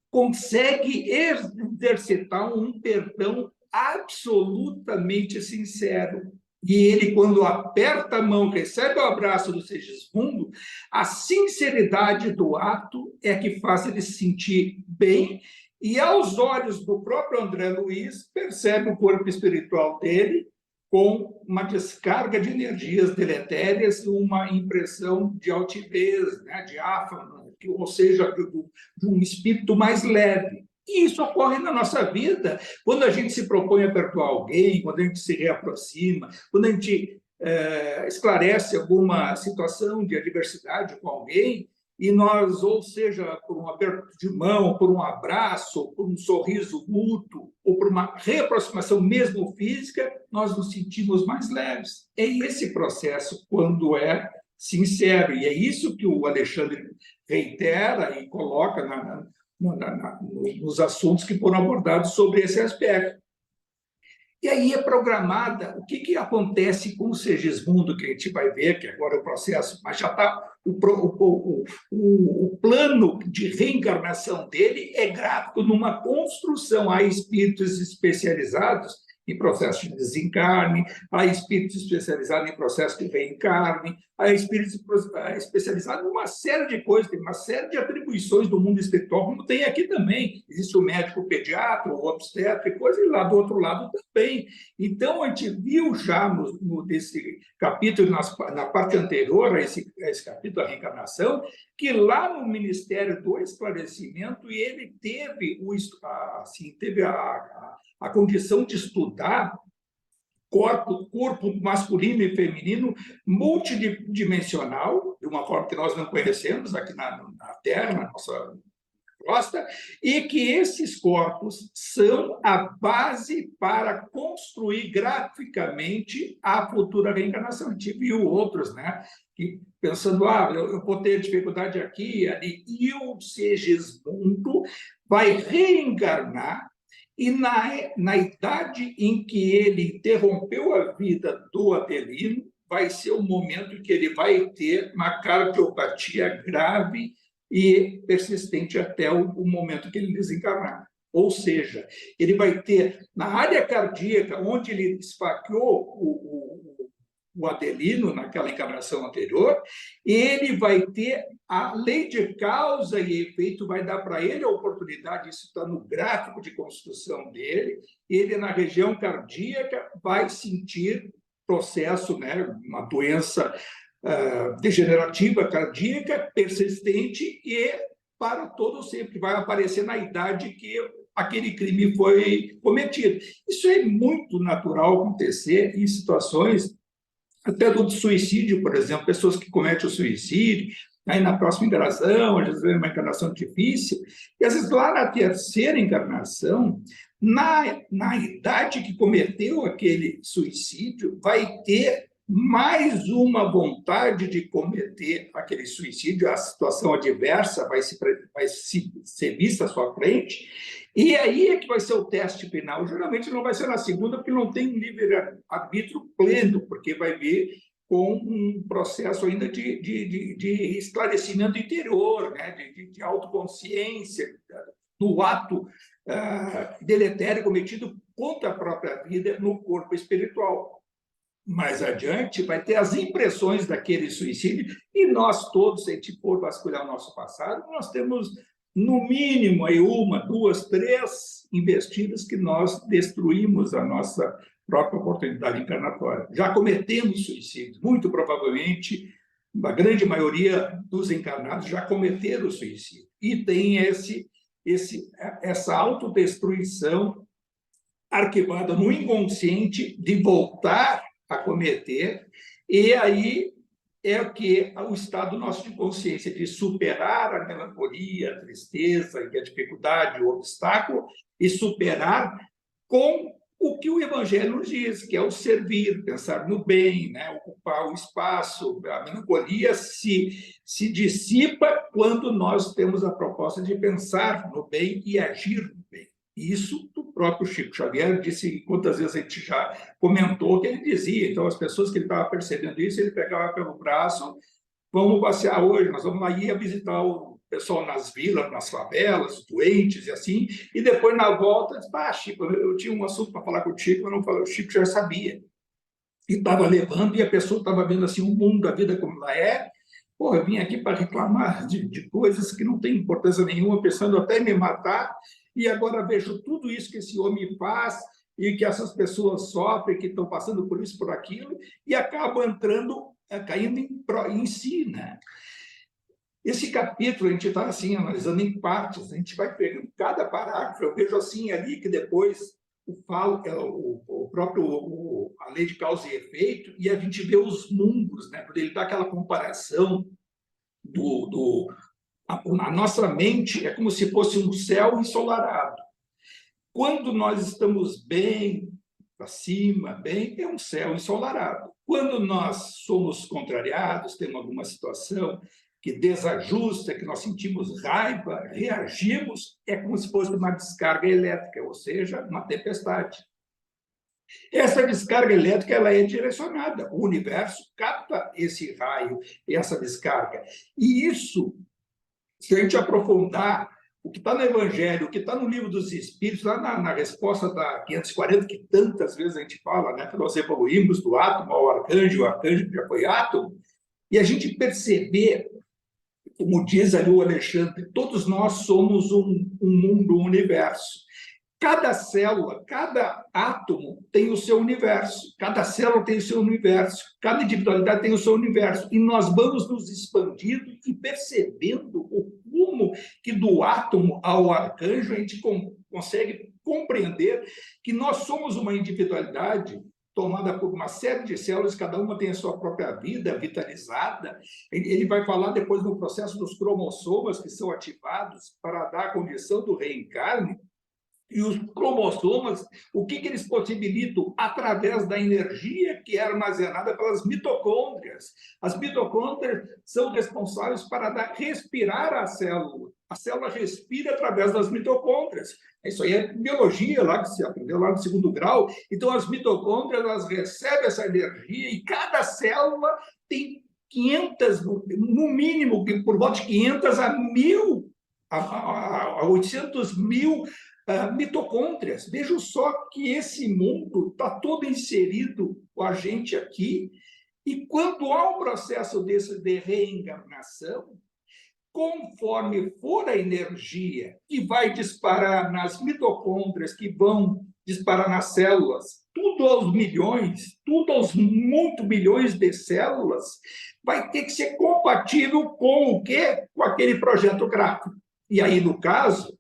consegue exercitar um perdão absolutamente sincero. E ele, quando aperta a mão, recebe o abraço do Segismundo, a sinceridade do ato é que faz ele se sentir bem, e aos olhos do próprio André Luiz, percebe o corpo espiritual dele com uma descarga de energias deletérias, uma impressão de altivez, né, diáfano, ou seja, de um espírito mais leve. E isso ocorre na nossa vida, quando a gente se propõe a perdoar alguém, quando a gente se reaproxima, quando a gente esclarece alguma situação de adversidade com alguém, e nós, ou seja, por um aperto de mão, por um abraço, por um sorriso mútuo, ou por uma reaproximação mesmo física, nós nos sentimos mais leves. É esse processo quando é sincero, e é isso que o Alexandre reitera e coloca nos assuntos que foram abordados sobre esse aspecto. E aí é programada, o que acontece com o Segismundo, que a gente vai ver, que agora é o processo, mas já está o plano de reencarnação dele é gráfico numa construção. Há espíritos especializados em processo de desencarne, há espíritos especializados em processo de reencarne, há espíritos especializados em uma série de coisas, tem uma série de atribuições do mundo espiritual, como tem aqui também. Existe o médico pediatra, o obstetra e coisa, e lá do outro lado também. Então, a gente viu já nesse capítulo, na parte anterior a esse capítulo da reencarnação, que lá no Ministério do Esclarecimento ele teve a condição de estudar corpo masculino e feminino multidimensional, de uma forma que nós não conhecemos aqui na Terra, na nossa costa, e que esses corpos são a base para construir graficamente a futura reencarnação. A gente viu outros, né? Que, pensando, eu vou ter dificuldade aqui e ali, e o Segismundo vai reencarnar. E na idade em que ele interrompeu a vida do Adelino, vai ser o momento em que ele vai ter uma cardiopatia grave e persistente até o momento que ele desencarnar. Ou seja, ele vai ter, na área cardíaca, onde ele esfaqueou o Adelino, naquela encarnação anterior, ele vai ter a lei de causa e efeito, vai dar para ele a oportunidade, isso está no gráfico de construção dele, ele na região cardíaca vai sentir processo, né, uma doença degenerativa cardíaca persistente e para todo sempre, vai aparecer na idade que aquele crime foi cometido. Isso é muito natural acontecer em situações até do suicídio, por exemplo, pessoas que cometem o suicídio, aí na próxima encarnação, às vezes é uma encarnação difícil, e às vezes lá na terceira encarnação, na idade que cometeu aquele suicídio, vai ter mais uma vontade de cometer aquele suicídio, a situação adversa vai ser vista à sua frente, e aí é que vai ser o teste final. Geralmente não vai ser na segunda, porque não tem um livre-arbítrio pleno, porque vai vir com um processo ainda de esclarecimento interior, né? de autoconsciência, do ato deletério cometido contra a própria vida no corpo espiritual. Mais adiante, vai ter as impressões daquele suicídio, e nós todos, se a gente for vasculhar o nosso passado, nós temos, no mínimo, aí 1, 2, 3 investidas que nós destruímos a nossa própria oportunidade encarnatória. Já cometemos suicídio, muito provavelmente, a grande maioria dos encarnados já cometeram suicídio, e tem essa autodestruição arquivada no inconsciente de voltar a cometer, e aí é o que o estado nosso de consciência de superar a melancolia, a tristeza, a dificuldade, o obstáculo, e superar com o que o Evangelho nos diz, que é o servir, pensar no bem, né? Ocupar o espaço. A melancolia se dissipa quando nós temos a proposta de pensar no bem e agir no bem. Isso o próprio Chico Xavier disse, quantas vezes a gente já comentou, que ele dizia. Então, as pessoas que ele estava percebendo isso, ele pegava pelo braço: vamos passear hoje, nós vamos lá ir visitar o pessoal nas vilas, nas favelas, doentes e assim, e depois, na volta, disse: Chico, eu tinha um assunto para falar com o Chico, eu não falei, o Chico já sabia. E estava levando, e a pessoa estava vendo assim, o mundo, a vida como ela é. Pô, eu vim aqui para reclamar de coisas que não têm importância nenhuma, pensando até em me matar, e agora vejo tudo isso que esse homem faz, e que essas pessoas sofrem, que estão passando por isso, por aquilo, e acabam caindo em si, né? Esse capítulo a gente está assim, analisando em partes, a gente vai pegando cada parágrafo, eu vejo assim ali que depois o próprio a lei de causa e efeito, e a gente vê os mundos, né? Porque ele dá aquela comparação a nossa mente é como se fosse um céu ensolarado. Quando nós estamos bem, para cima, bem, é um céu ensolarado. Quando nós somos contrariados, temos alguma situação que desajusta, que nós sentimos raiva, reagimos, é como se fosse uma descarga elétrica, ou seja, uma tempestade. Essa descarga elétrica ela é direcionada. O universo capta esse raio, essa descarga. E isso, se a gente aprofundar o que está no Evangelho, o que está no Livro dos Espíritos, lá na resposta da 540, que tantas vezes a gente fala, né, que nós evoluímos do átomo ao arcanjo, o arcanjo já foi átomo, e a gente perceber, como diz ali o Alexandre, todos nós somos um mundo, um universo. Cada célula, cada átomo tem o seu universo, cada célula tem o seu universo, cada individualidade tem o seu universo, e nós vamos nos expandindo e percebendo o rumo que do átomo ao arcanjo a gente consegue compreender que nós somos uma individualidade tomada por uma série de células, cada uma tem a sua própria vida vitalizada. Ele vai falar depois no processo dos cromossomas que são ativados para dar a condição do reencarne. E os cromossomas, o que eles possibilitam? Através da energia que é armazenada pelas mitocôndrias. As mitocôndrias são responsáveis para respirar a célula. A célula respira através das mitocôndrias. Isso aí é biologia, lá que se aprendeu lá no 2º grau. Então, as mitocôndrias elas recebem essa energia e cada célula tem 500, no mínimo, por volta de 500 a 1.000, a 800 mil mitocôndrias. Vejam só que esse mundo está todo inserido com a gente aqui, e quando há um processo desse de reencarnação, conforme for a energia que vai disparar nas mitocôndrias, que vão disparar nas células, tudo aos milhões, tudo aos muito milhões de células, vai ter que ser compatível com o quê? Com aquele projeto gráfico. E aí, no caso,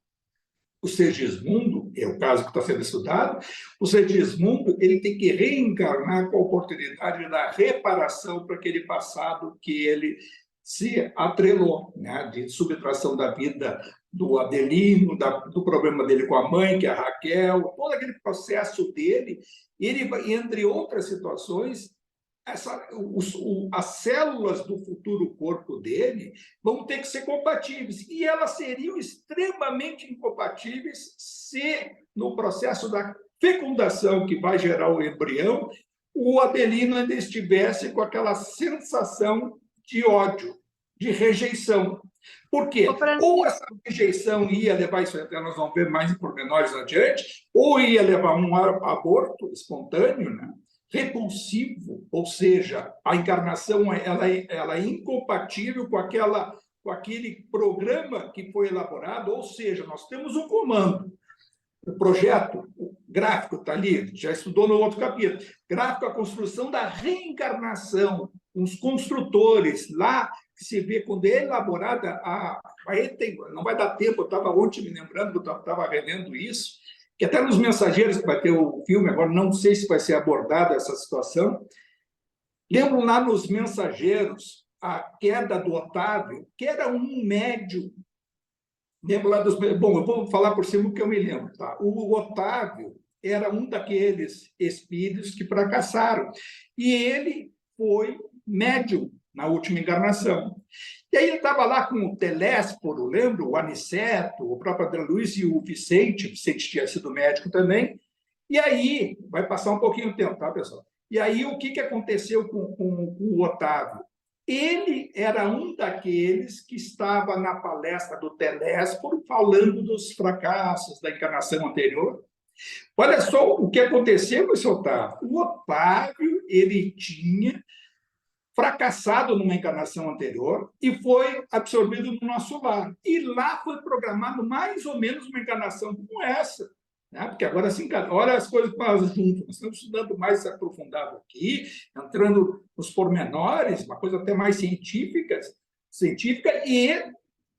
o Segismundo, é o caso que está sendo estudado, o Segismundo ele tem que reencarnar com a oportunidade da reparação para aquele passado que ele se atrelou, né? De subtração da vida do Adelino, do problema dele com a mãe, que é a Raquel, todo aquele processo dele, ele, entre outras situações, as células do futuro corpo dele vão ter que ser compatíveis, e elas seriam extremamente incompatíveis se, no processo da fecundação que vai gerar o embrião, o Adelino ainda estivesse com aquela sensação de ódio, de rejeição. Por quê? Ou essa rejeição ia levar, isso até nós vamos ver mais em pormenores adiante, ou ia levar a um aborto espontâneo, né? Repulsivo, ou seja, a encarnação ela é incompatível com aquele programa que foi elaborado, ou seja, nós temos um comando. O projeto, o gráfico está ali, já estudou no outro capítulo. Gráfico, a construção da reencarnação, os construtores, lá que se vê quando é elaborada, não vai dar tempo, eu estava ontem me lembrando, eu estava revendo isso, que até nos Mensageiros, que vai ter o filme, agora não sei se vai ser abordada essa situação, lembro lá nos Mensageiros a queda do Otávio, que era um médium. Lembro lá dos... Bom, eu vou falar por cima o que eu me lembro. Tá? O Otávio era um daqueles espíritos que fracassaram. E ele foi médium na última encarnação. E aí ele estava lá com o Telésforo, lembra? O Aniceto, o próprio André Luiz e o Vicente. O Vicente tinha sido médico também. E aí, vai passar um pouquinho de tempo, tá, pessoal? E aí, o que aconteceu com o Otávio? Ele era um daqueles que estava na palestra do Telésforo falando dos fracassos da encarnação anterior. Olha só o que aconteceu com esse Otávio. O Otávio, ele tinha fracassado numa encarnação anterior e foi absorvido no nosso lar. E lá foi programado mais ou menos uma encarnação como essa. Né? Porque agora, assim, olha as coisas que nós juntos. Nós estamos estudando mais aprofundado aqui, entrando nos pormenores, uma coisa até mais científica, e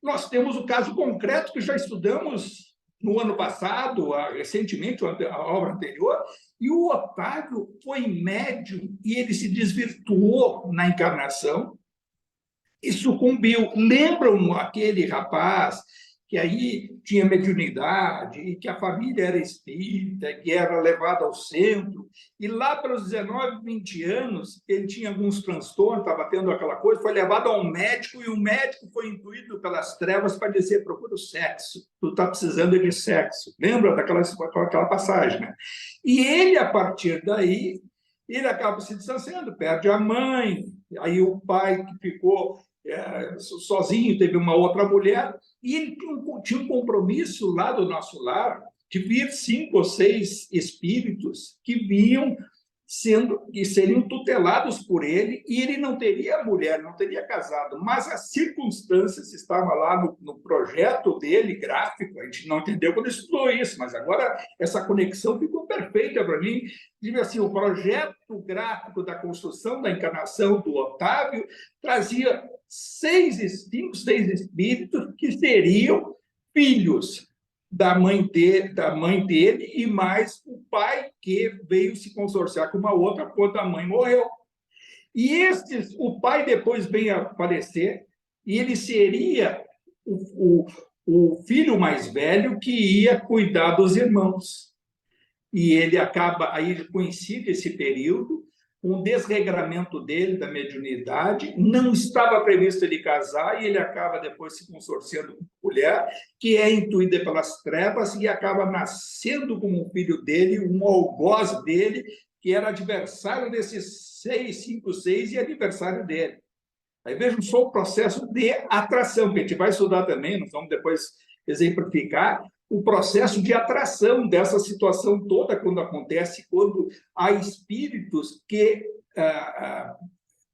nós temos o caso concreto que já estudamos no ano passado, recentemente, a obra anterior, e o Otávio foi médium e ele se desvirtuou na encarnação e sucumbiu. Lembram aquele rapaz que aí tinha mediunidade, e que a família era espírita, que era levado ao centro, e lá pelos 19, 20 anos, ele tinha alguns transtornos, estava tendo aquela coisa, foi levado a um médico, e o médico foi intuído pelas trevas para dizer, procura o sexo, tu está precisando de sexo. Lembra daquela passagem, né? E ele, a partir daí, ele acaba se distanciando, perde a mãe, aí o pai que ficou sozinho, teve uma outra mulher, e ele tinha um compromisso lá do nosso lar de vir 5 ou 6 espíritos que vinham e seriam tutelados por ele, e ele não teria mulher, não teria casado, mas as circunstâncias estavam lá no projeto dele, gráfico, a gente não entendeu quando estudou isso, mas agora essa conexão ficou perfeita para mim. Digo assim, o projeto gráfico da construção da encarnação do Otávio trazia 5, 6 espíritos que seriam filhos da mãe dele e mais o pai que veio se consorciar com uma outra quando a mãe morreu. E o pai depois veio a falecer e ele seria o filho mais velho que ia cuidar dos irmãos. E ele acaba, aí coincide esse período, um desregramento dele, da mediunidade, não estava previsto ele casar, e ele acaba depois se consorciando com mulher, que é intuída pelas trevas, e acaba nascendo como um filho dele, um algoz dele, que era adversário desses 5, 6, e adversário dele. Aí vejam só o processo de atração, que a gente vai estudar também, nós vamos depois exemplificar, o processo de atração dessa situação toda quando acontece, quando há espíritos que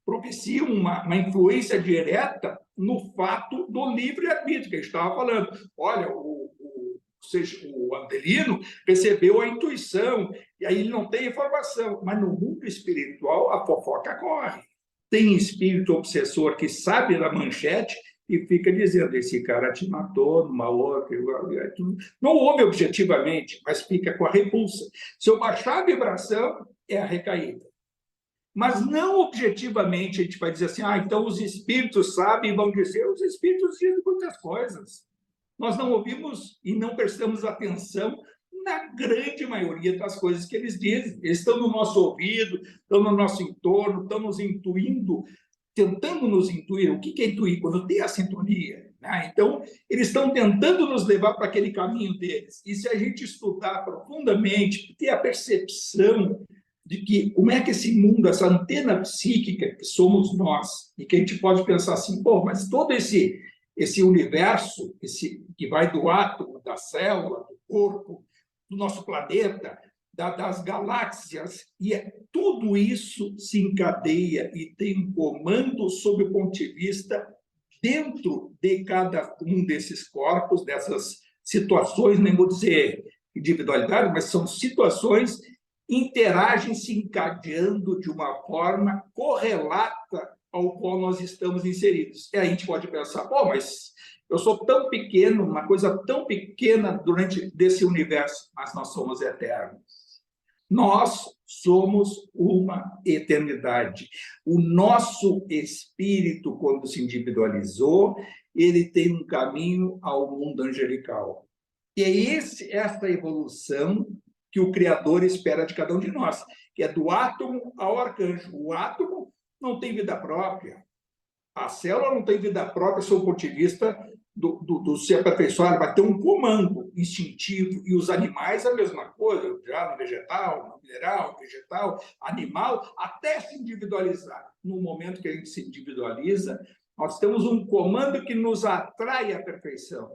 propiciam uma influência direta no fato do livre-arbítrio, que a gente estava falando. Olha, o Adelino recebeu a intuição, e aí ele não tem informação, mas no mundo espiritual a fofoca corre. Tem espírito obsessor que sabe da manchete e fica dizendo, esse cara te matou numa outra. Não houve objetivamente, mas fica com a repulsa. Se eu baixar a vibração, é a recaída. mas não objetivamente a gente vai dizer assim, então os espíritos sabem e vão dizer, os espíritos dizem muitas coisas. Nós não ouvimos e não prestamos atenção na grande maioria das coisas que eles dizem. Eles estão no nosso ouvido, estão no nosso entorno, estão nos intuindo, tentando nos intuir. O que é intuir? Quando tem a sintonia. Né? Então, eles estão tentando nos levar para aquele caminho deles. E se a gente estudar profundamente, ter a percepção de que como é que esse mundo, essa antena psíquica que somos nós, e que a gente pode pensar assim, mas todo esse universo, que vai do átomo, da célula, do corpo, do nosso planeta, das galáxias, e tudo isso se encadeia e tem um comando sob o ponto de vista dentro de cada um desses corpos, dessas situações, nem vou dizer individualidade, mas são situações, interagem se encadeando de uma forma correlata ao qual nós estamos inseridos. E aí a gente pode pensar, mas eu sou tão pequeno, uma coisa tão pequena desse universo, mas nós somos eternos. Nós somos uma eternidade. O nosso espírito, quando se individualizou, ele tem um caminho ao mundo angelical. E é essa evolução que o Criador espera de cada um de nós, que é do átomo ao arcanjo. O átomo não tem vida própria. A célula não tem vida própria, sob o ponto de vista do se aperfeiçoar, vai ter um comando instintivo, e os animais a mesma coisa, já no vegetal, no mineral, vegetal, animal, até se individualizar. No momento que a gente se individualiza, nós temos um comando que nos atrai à perfeição.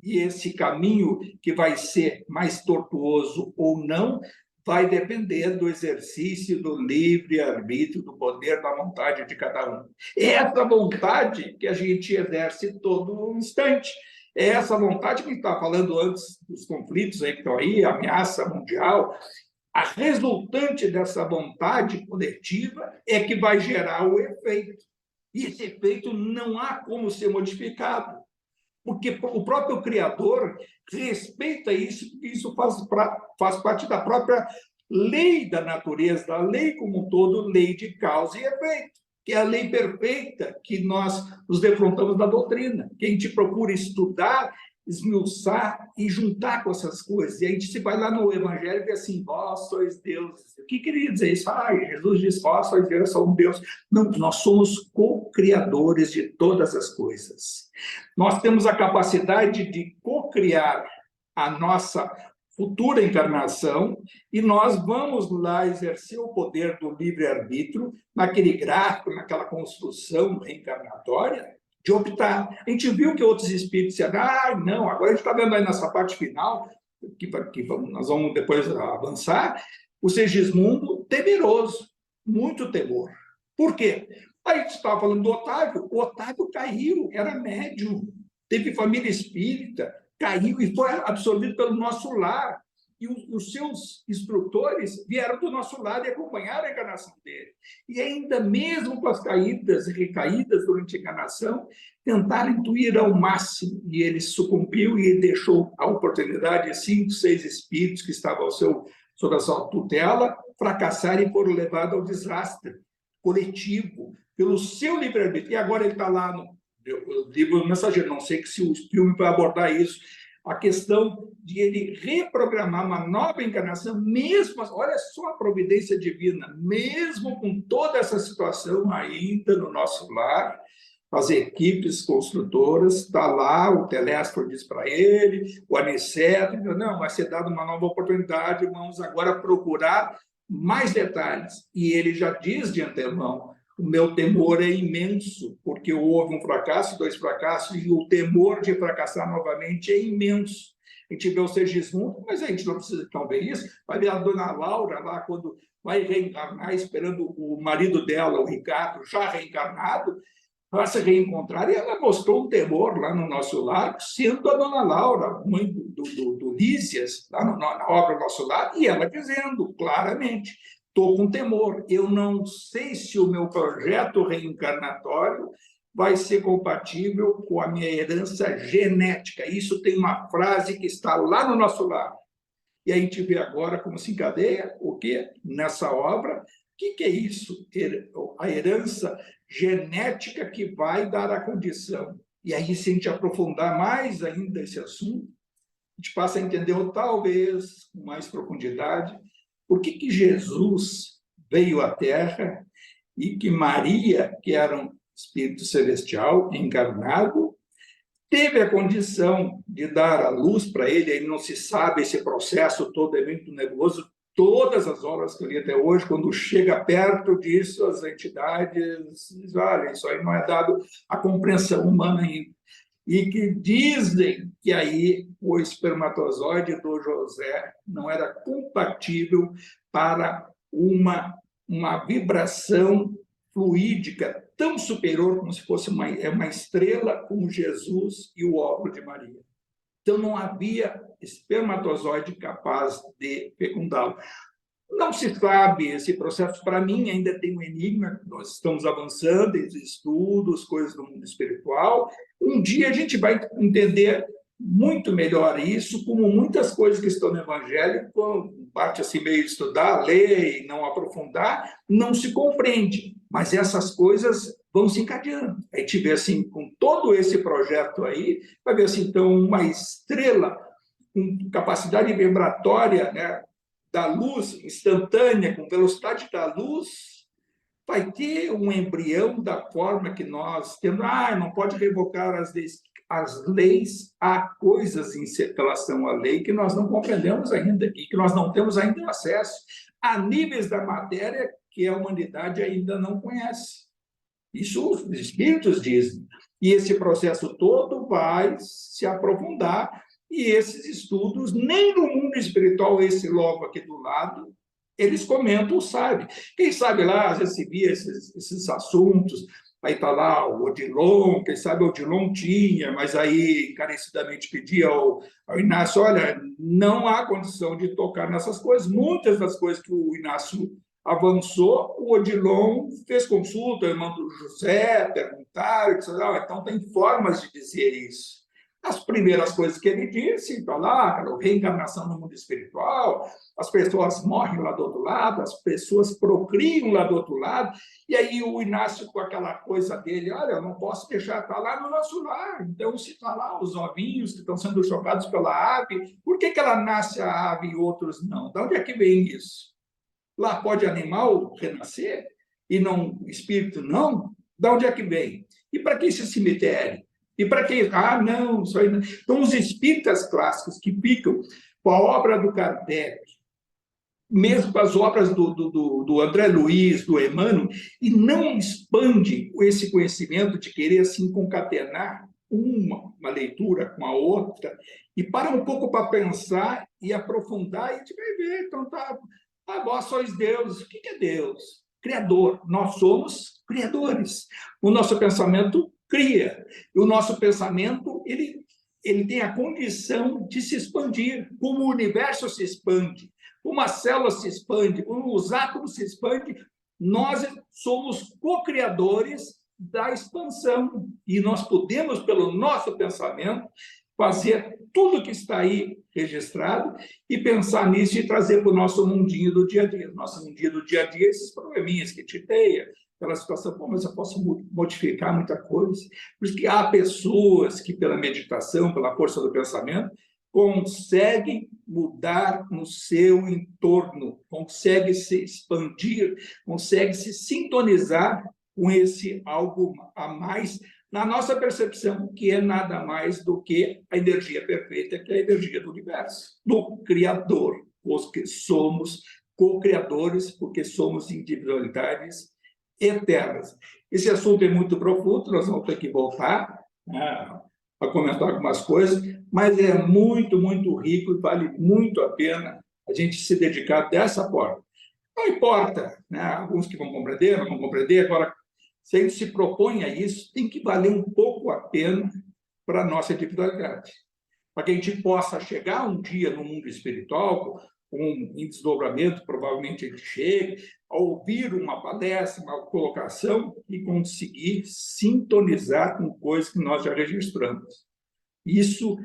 E esse caminho, que vai ser mais tortuoso ou não, vai depender do exercício do livre-arbítrio, do poder da vontade de cada um. É essa vontade que a gente exerce todo instante. É essa vontade que a gente estava falando antes dos conflitos aí que estão aí, a ameaça mundial. A resultante dessa vontade coletiva é que vai gerar o efeito. E esse efeito não há como ser modificado, porque o próprio Criador respeita isso, porque isso faz parte da própria lei da natureza, da lei como um todo, lei de causa e efeito, que é a lei perfeita que nós nos defrontamos da doutrina, que a gente procura estudar, esmiuçar e juntar com essas coisas. E a gente se vai lá no Evangelho e vê assim, vós sois deuses. O que queria dizer isso? Jesus diz, vós sois Deus, eu sou um Deus. Não, nós somos co-criadores de todas as coisas. Nós temos a capacidade de co-criar a nossa futura encarnação, e nós vamos lá exercer o poder do livre-arbítrio naquele gráfico, naquela construção reencarnatória, de optar. A gente viu que outros espíritos disseram, não, agora a gente está vendo aí nessa parte final, nós vamos depois avançar, o Segismundo temeroso, muito temor. Por quê? A gente estava falando do Otávio, o Otávio caiu, era médium, teve família espírita, caiu e foi absorvido pelo nosso lar. E os seus instrutores vieram do nosso lado e acompanharam a encarnação dele. E ainda mesmo com as caídas e recaídas durante a encarnação, tentaram intuir ao máximo. E ele sucumbiu e deixou a oportunidade de 5, 6 espíritos que estavam sob a sua tutela fracassarem e foram levados ao desastre coletivo pelo seu livre-arbítrio. E agora ele está lá no livro Mensageiro, não sei se o filme vai abordar isso, a questão de ele reprogramar uma nova encarnação, mesmo, olha só a providência divina, mesmo com toda essa situação ainda no nosso lar, as equipes construtoras, está lá, o Telésforo diz para ele, o Aniceto, não, vai ser dada uma nova oportunidade, vamos agora procurar mais detalhes. E ele já diz de antemão, o meu temor é imenso, porque houve um fracasso, 2 fracassos, e o temor de fracassar novamente é imenso. A gente vê o Segismundo, mas a gente não precisa então ver isso. Vai ver a dona Laura lá, quando vai reencarnar, esperando o marido dela, o Ricardo, já reencarnado, para se reencontrar, e ela mostrou um temor lá no nosso lar, sendo a dona Laura, mãe do Lísias, lá na obra Nosso Lar, e ela dizendo claramente, estou com temor, eu não sei se o meu projeto reencarnatório vai ser compatível com a minha herança genética. Isso tem uma frase que está lá no Nosso Lar. E a gente vê agora como se encadeia o quê? Nessa obra, que é isso? A herança genética que vai dar a condição. E aí, se a gente aprofundar mais ainda esse assunto, a gente passa a entender, ou talvez com mais profundidade, por que Jesus veio à Terra e que Maria, que era um espírito celestial encarnado, teve a condição de dar a luz para ele. Aí não se sabe, esse processo todo é muito nebuloso. Todas as obras que eu li até hoje, quando chega perto disso, as entidades dizem, olha, isso aí não é dado à compreensão humana ainda. E que dizem que aí o espermatozoide do José não era compatível para uma vibração fluídica tão superior como se fosse uma estrela como Jesus e o óvulo de Maria. Então, não havia espermatozoide capaz de fecundá-lo. Não se sabe, esse processo, para mim, ainda tem um enigma. Nós estamos avançando em estudos, coisas do mundo espiritual. Um dia a gente vai entender muito melhor isso, como muitas coisas que estão no Evangelho, parte assim meio estudar, ler e não aprofundar, não se compreende. Mas essas coisas vão se encadeando. A gente vê assim, com todo esse projeto aí, vai ver assim, então, uma estrela com capacidade vibratória, né, da luz instantânea, com velocidade da luz, vai ter um embrião da forma que nós temos. Não pode revocar as leis. As leis, há coisas em relação à lei que nós não compreendemos ainda e que nós não temos ainda acesso. Há níveis da matéria que a humanidade ainda não conhece. Isso os espíritos dizem. E esse processo todo vai se aprofundar. E esses estudos, nem no mundo espiritual, esse logo aqui do lado, eles comentam, sabe? Quem sabe lá, às vezes se via esses assuntos, aí está lá o Odilon, quem sabe o Odilon tinha, mas aí encarecidamente pedia ao Inácio, olha, não há condição de tocar nessas coisas. Muitas das coisas que o Inácio avançou, o Odilon fez consulta, o irmão do José, perguntaram, então tem formas de dizer isso. As primeiras coisas que ele disse, está lá, reencarnação no mundo espiritual, as pessoas morrem lá do outro lado, as pessoas procriam lá do outro lado, e aí o Inácio, com aquela coisa dele, olha, eu não posso deixar, está lá no nosso lar, então se está lá os ovinhos que estão sendo chocados pela ave, por que ela nasce a ave e outros não? De onde é que vem isso? Lá pode animal renascer e não espírito não? De onde é que vem? E para que esse cemitério? E para que? Não, isso aí não. Então, os espíritas clássicos que ficam com a obra do Kardec, mesmo com as obras do André Luiz, do Emmanuel, e não expande esse conhecimento de querer assim concatenar uma leitura com a outra, e para um pouco para pensar e aprofundar, e a gente vai ver, então vós sois Deus. O que é Deus? Criador. Nós somos criadores. O nosso pensamento cria. E o nosso pensamento, ele tem a condição de se expandir, como o universo se expande, como a célula se expande, como os átomos se expandem. Nós somos co-criadores da expansão. E nós podemos, pelo nosso pensamento, fazer tudo que está aí registrado e pensar nisso e trazer para o nosso mundinho do dia a dia. Nosso mundinho do dia a dia, esses probleminhas que te teia, aquela situação, mas eu posso modificar muita coisa. Por isso que há pessoas que, pela meditação, pela força do pensamento, conseguem mudar no seu entorno, conseguem se expandir, conseguem se sintonizar com esse algo a mais na nossa percepção, que é nada mais do que a energia perfeita, que é a energia do universo, do Criador, porque somos co-criadores, porque somos individualidades eternas. Esse assunto é muito profundo, nós vamos ter que voltar a comentar algumas coisas, mas é muito, muito rico e vale muito a pena a gente se dedicar dessa forma. Não importa, né? Alguns que vão compreender, não vão compreender, agora, se a gente se propõe a isso, tem que valer um pouco a pena para a nossa individualidade. Para que a gente possa chegar um dia no mundo espiritual, em desdobramento, provavelmente a gente chegue, a ouvir uma palestra, uma colocação e conseguir sintonizar com coisas que nós já registramos. Isso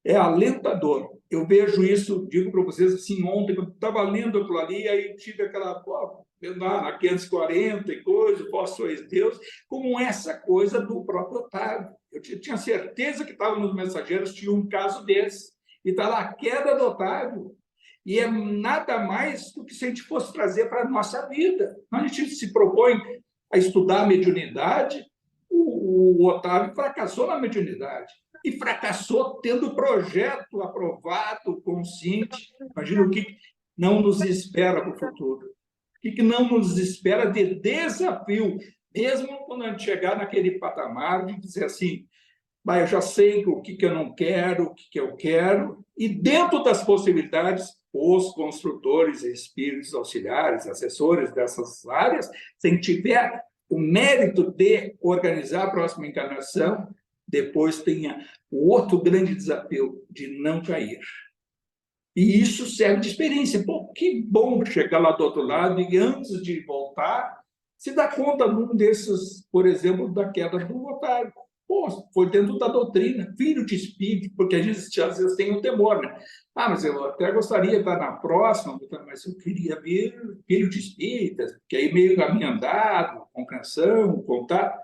é alentador. Eu vejo isso, digo para vocês assim, ontem, quando estava lendo aquilo ali, aí tive aquela, pô, na 540 e coisa, vós sois Deus, como essa coisa do próprio Otávio. Eu tinha certeza que estava nos Mensageiros, tinha um caso desse, e está lá a queda do Otávio, e é nada mais do que se a gente fosse trazer para a nossa vida. A gente se propõe a estudar a mediunidade, o Otávio fracassou na mediunidade, e fracassou tendo projeto aprovado, consciente. Imagina o que não nos espera para o futuro. O que não nos espera de desafio, mesmo quando a gente chegar naquele patamar de dizer assim, eu já sei o que eu não quero, o que eu quero, e dentro das possibilidades, os construtores, espíritos auxiliares, assessores dessas áreas, se a gente tiver o mérito de organizar a próxima encarnação, depois tenha o outro grande desafio de não cair. E isso serve de experiência. Pô, que bom chegar lá do outro lado e, antes de voltar, se dar conta num desses, por exemplo, da queda do Otávio. Pô, foi dentro da doutrina, filho de espírito, porque às vezes tem um temor, né? Mas eu até gostaria de estar na próxima, mas eu queria ver filho de espíritas, porque aí meio caminho andado, compreensão, contato.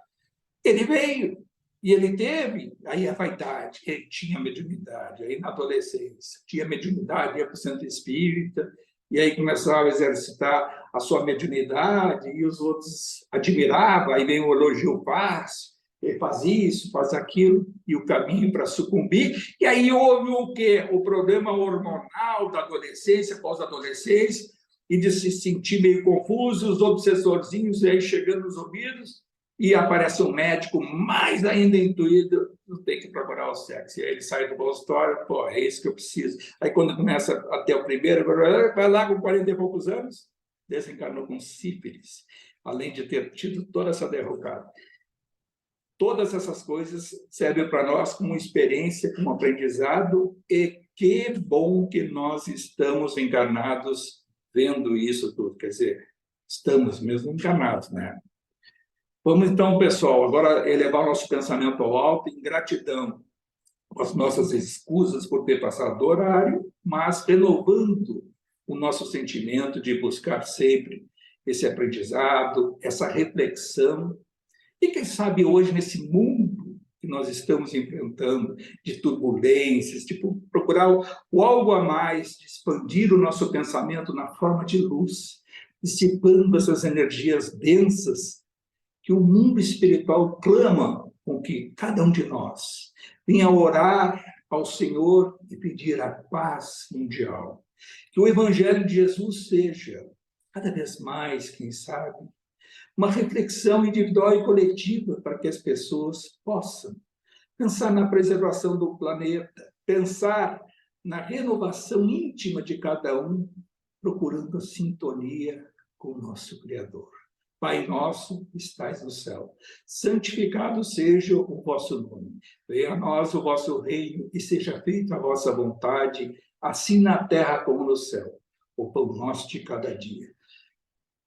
Ele veio, e ele teve, aí a vaidade, ele tinha mediunidade, aí na adolescência tinha mediunidade, ia para o centro espírita, e aí começava a exercitar a sua mediunidade, e os outros admiravam, aí vem o elogio fácil, ele faz isso, faz aquilo, e o caminho para sucumbir, e aí houve o quê? O problema hormonal da adolescência, pós-adolescência, e de se sentir meio confuso, os obsessorzinhos aí chegando nos ouvidos, e aparece um médico mais ainda intuído, não tem que procurar o sexo. E aí ele sai do consultório, pô, é isso que eu preciso. Aí quando começa até o primeiro, vai lá com 40 e poucos anos, desencarnou com sífilis, além de ter tido toda essa derrocada. Todas essas coisas servem para nós como experiência, como aprendizado, e que bom que nós estamos encarnados vendo isso tudo. Quer dizer, estamos mesmo encarnados, né? Vamos então, pessoal, agora elevar nosso pensamento ao alto em gratidão com as nossas escusas por ter passado do horário, mas renovando o nosso sentimento de buscar sempre esse aprendizado, essa reflexão. E quem sabe hoje, nesse mundo que nós estamos enfrentando, de turbulências, de procurar o algo a mais, de expandir o nosso pensamento na forma de luz, dissipando essas energias densas, que o mundo espiritual clama com que cada um de nós venha orar ao Senhor e pedir a paz mundial. Que o Evangelho de Jesus seja, cada vez mais, quem sabe, uma reflexão individual e coletiva para que as pessoas possam pensar na preservação do planeta, pensar na renovação íntima de cada um, procurando a sintonia com o nosso Criador. Pai nosso, que estais no céu, santificado seja o vosso nome. Venha a nós o vosso reino e seja feita a vossa vontade, assim na terra como no céu. O pão nosso de cada dia.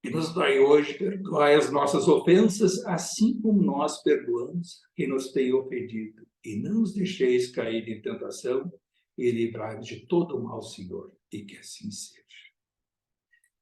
E nos dai hoje, perdoai as nossas ofensas, assim como nós perdoamos quem nos tem ofendido. E não nos deixeis cair em tentação, e livrai-nos de todo o mal, Senhor, e que assim seja.